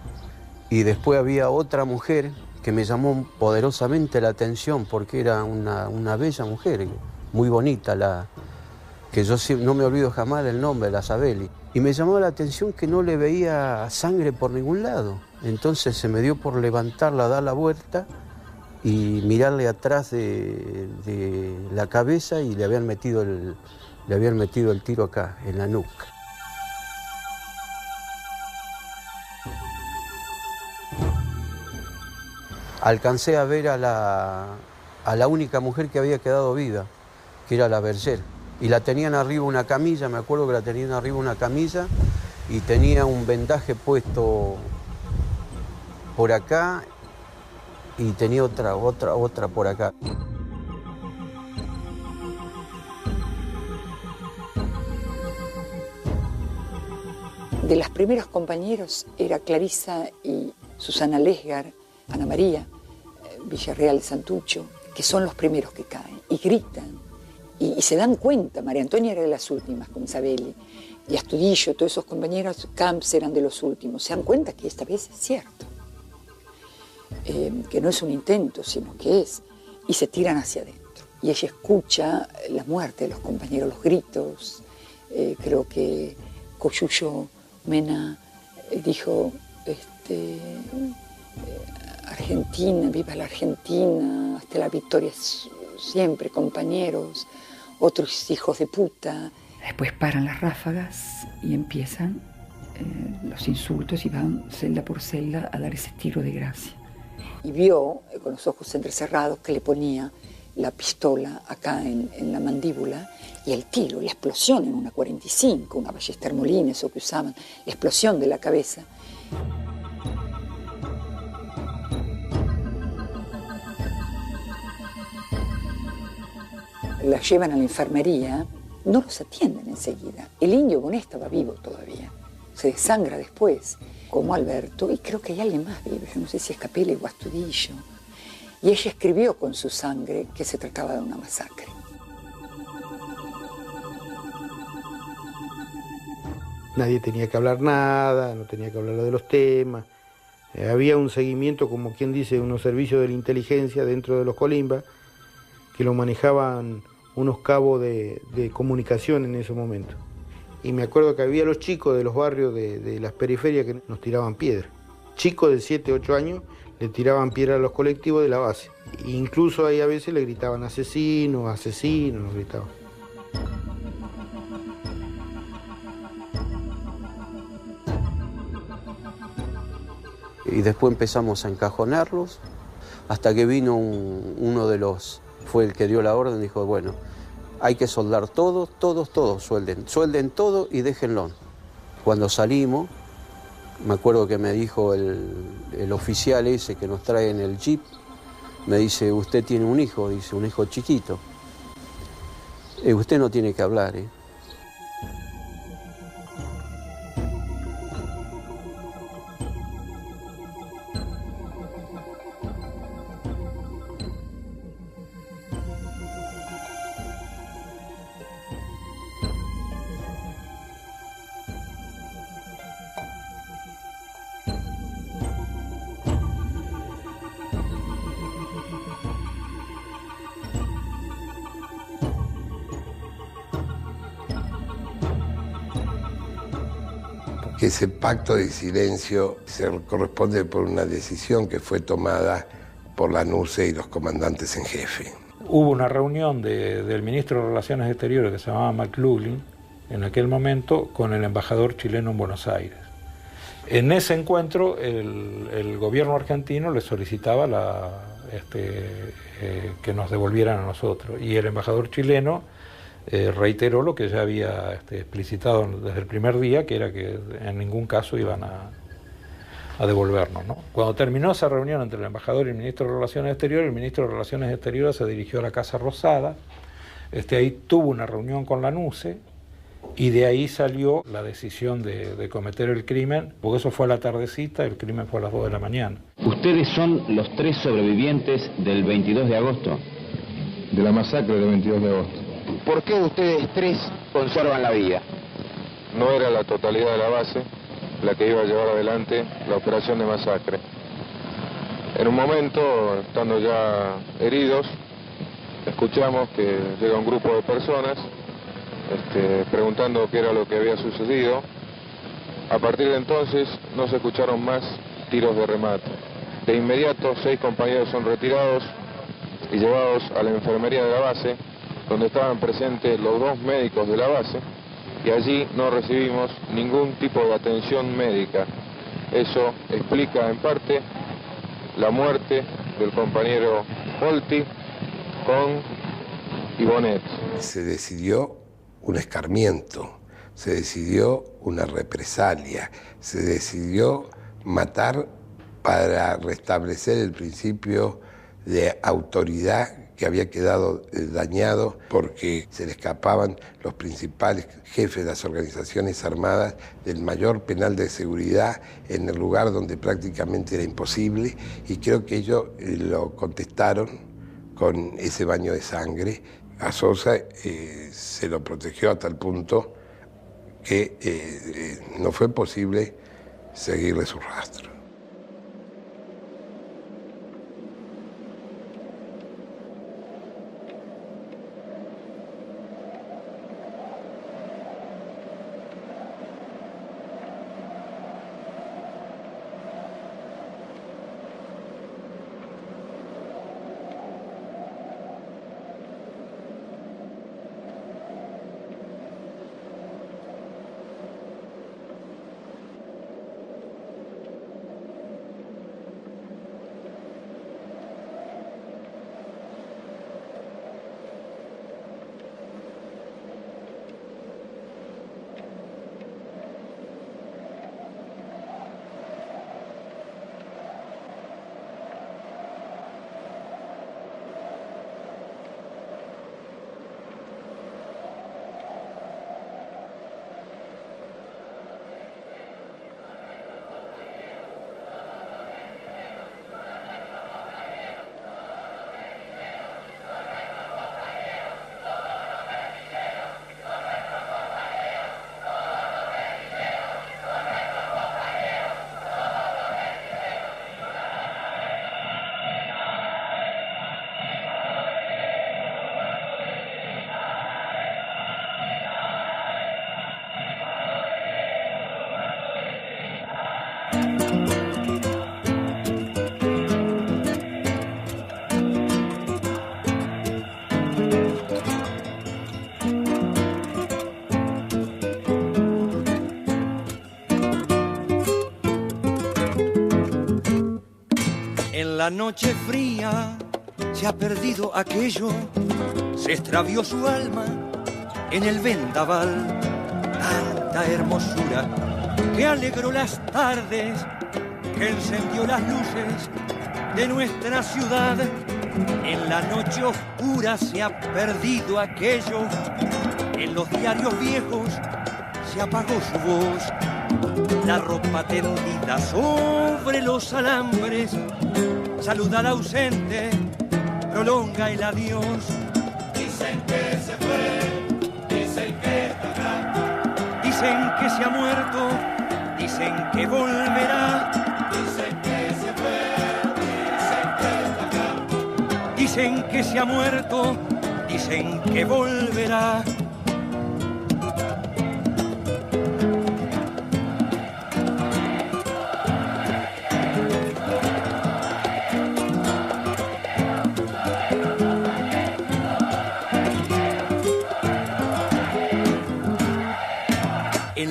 Y después había otra mujer que me llamó poderosamente la atención porque era una bella mujer, muy bonita, que yo no me olvido jamás del nombre, la Sabeli. Y me llamó la atención que no le veía sangre por ningún lado. Entonces se me dio por levantarla, dar la vuelta y mirarle atrás de la cabeza y le habían metido el tiro acá, en la nuca. Alcancé a ver a la única mujer que había quedado viva, que era la Berger. Y la tenían arriba una camilla, me acuerdo que la tenían arriba una camilla y tenía un vendaje puesto por acá y tenía otra por acá. De las primeros compañeros era Clarisa y Susana Lesgar, Ana María, Villarreal, Santucho, que son los primeros que caen y gritan. Y se dan cuenta, María Antonia era de las últimas, con Isabeli, y Astudillo, todos esos compañeros, Camps eran de los últimos. Se dan cuenta que esta vez es cierto, que no es un intento, sino que es, y se tiran hacia adentro. Y ella escucha la muerte de los compañeros, los gritos. Creo que Coyuyo Mena dijo, Argentina, viva la Argentina, hasta la victoria siempre, compañeros. Otros hijos de puta. Después paran las ráfagas y empiezan los insultos y van celda por celda a dar ese tiro de gracia. Y vio, con los ojos entrecerrados, que le ponía la pistola acá en la mandíbula y el tiro, la explosión en una 45, una Ballester Molina, eso que usaban, la explosión de la cabeza. La llevan a la enfermería, no los atienden enseguida. El indio Bonet estaba vivo todavía, se desangra después, como Alberto, y creo que hay alguien más vivo, yo no sé si es Capelli o Astudillo. Y ella escribió con su sangre que se trataba de una masacre. Nadie tenía que hablar nada, no tenía que hablar de los temas. Había un seguimiento, como quien dice, unos servicios de la inteligencia dentro de los Colimba, que lo manejaban unos cabos de comunicación en ese momento. Y me acuerdo que había los chicos de los barrios de las periferias que nos tiraban piedra. Chicos de 7, 8 años le tiraban piedra a los colectivos de la base. E incluso ahí a veces le gritaban asesinos, asesinos, nos gritaban. Y después empezamos a encajonarlos, hasta que vino uno de los, fue el que dio la orden, dijo, bueno, hay que soldar todos, suelden todo y déjenlo. Cuando salimos, me acuerdo que me dijo el oficial ese que nos trae en el jeep, me dice, usted tiene un hijo, dice, un hijo chiquito. Usted no tiene que hablar, que ese pacto de silencio se corresponde por una decisión que fue tomada por la NUCE y los comandantes en jefe. Hubo una reunión del ministro de Relaciones Exteriores que se llamaba McLaughlin en aquel momento con el embajador chileno en Buenos Aires. En ese encuentro el gobierno argentino le solicitaba que nos devolvieran a nosotros, y el embajador chileno reiteró lo que ya había explicitado desde el primer día, que era que en ningún caso iban a devolvernos, ¿no? Cuando terminó esa reunión entre el embajador y el ministro de Relaciones Exteriores, el ministro de Relaciones Exteriores se dirigió a la Casa Rosada, ahí tuvo una reunión con la NUCE, y de ahí salió la decisión de cometer el crimen, porque eso fue a la tardecita, el crimen fue a las 2 de la mañana. ¿Ustedes son los 3 sobrevivientes del 22 de agosto? De la masacre del 22 de agosto. ¿Por qué ustedes 3 conservan la vida? No era la totalidad de la base la que iba a llevar adelante la operación de masacre. En un momento, estando ya heridos, escuchamos que llega un grupo de personas preguntando qué era lo que había sucedido. A partir de entonces no se escucharon más tiros de remate. De inmediato 6 compañeros son retirados y llevados a la enfermería de la base, donde estaban presentes los 2 médicos de la base, y allí no recibimos ningún tipo de atención médica. Eso explica en parte la muerte del compañero Volti con Ibonet. Se decidió un escarmiento, se decidió una represalia, se decidió matar para restablecer el principio de autoridad que había quedado dañado porque se le escapaban los principales jefes de las organizaciones armadas del mayor penal de seguridad en el lugar donde prácticamente era imposible, y creo que ellos lo contestaron con ese baño de sangre. A Sosa se lo protegió a tal punto que no fue posible seguirle su rastro. En la noche fría se ha perdido aquello, se extravió su alma en el vendaval. Tanta hermosura que alegró las tardes, que encendió las luces de nuestra ciudad. En la noche oscura se ha perdido aquello, en los diarios viejos se apagó su voz. La ropa tendida sobre los alambres saluda al ausente, prolonga el adiós. Dicen que se fue, dicen que estará, dicen que se ha muerto, dicen que volverá. Dicen que se fue, dicen que estará, dicen que se ha muerto, dicen que volverá.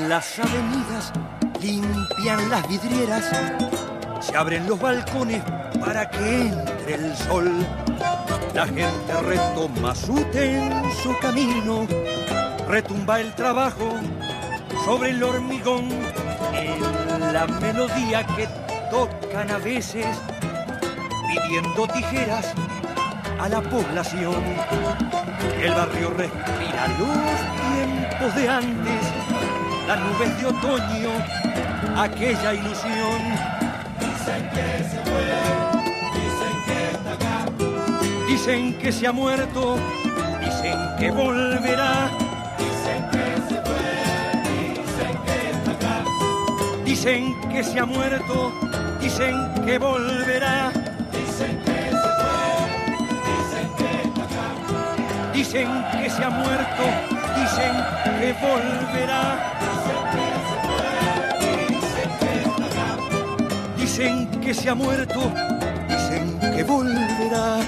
Las avenidas limpian las vidrieras, se abren los balcones para que entre el sol. La gente retoma su tenso camino, retumba el trabajo sobre el hormigón, en la melodía que tocan a veces, pidiendo tijeras a la población. El barrio respira los tiempos de antes, las nubes de otoño, aquella ilusión. Dicen que se fue, dicen que está acá. Dicen que se ha muerto, dicen que volverá. Dicen que se fue, dicen que está acá. Dicen que se ha muerto, dicen que volverá. Dicen que se fue, dicen que está acá. Dicen que se ha muerto, dicen que volverá. Dicen que se ha muerto, dicen que volverá.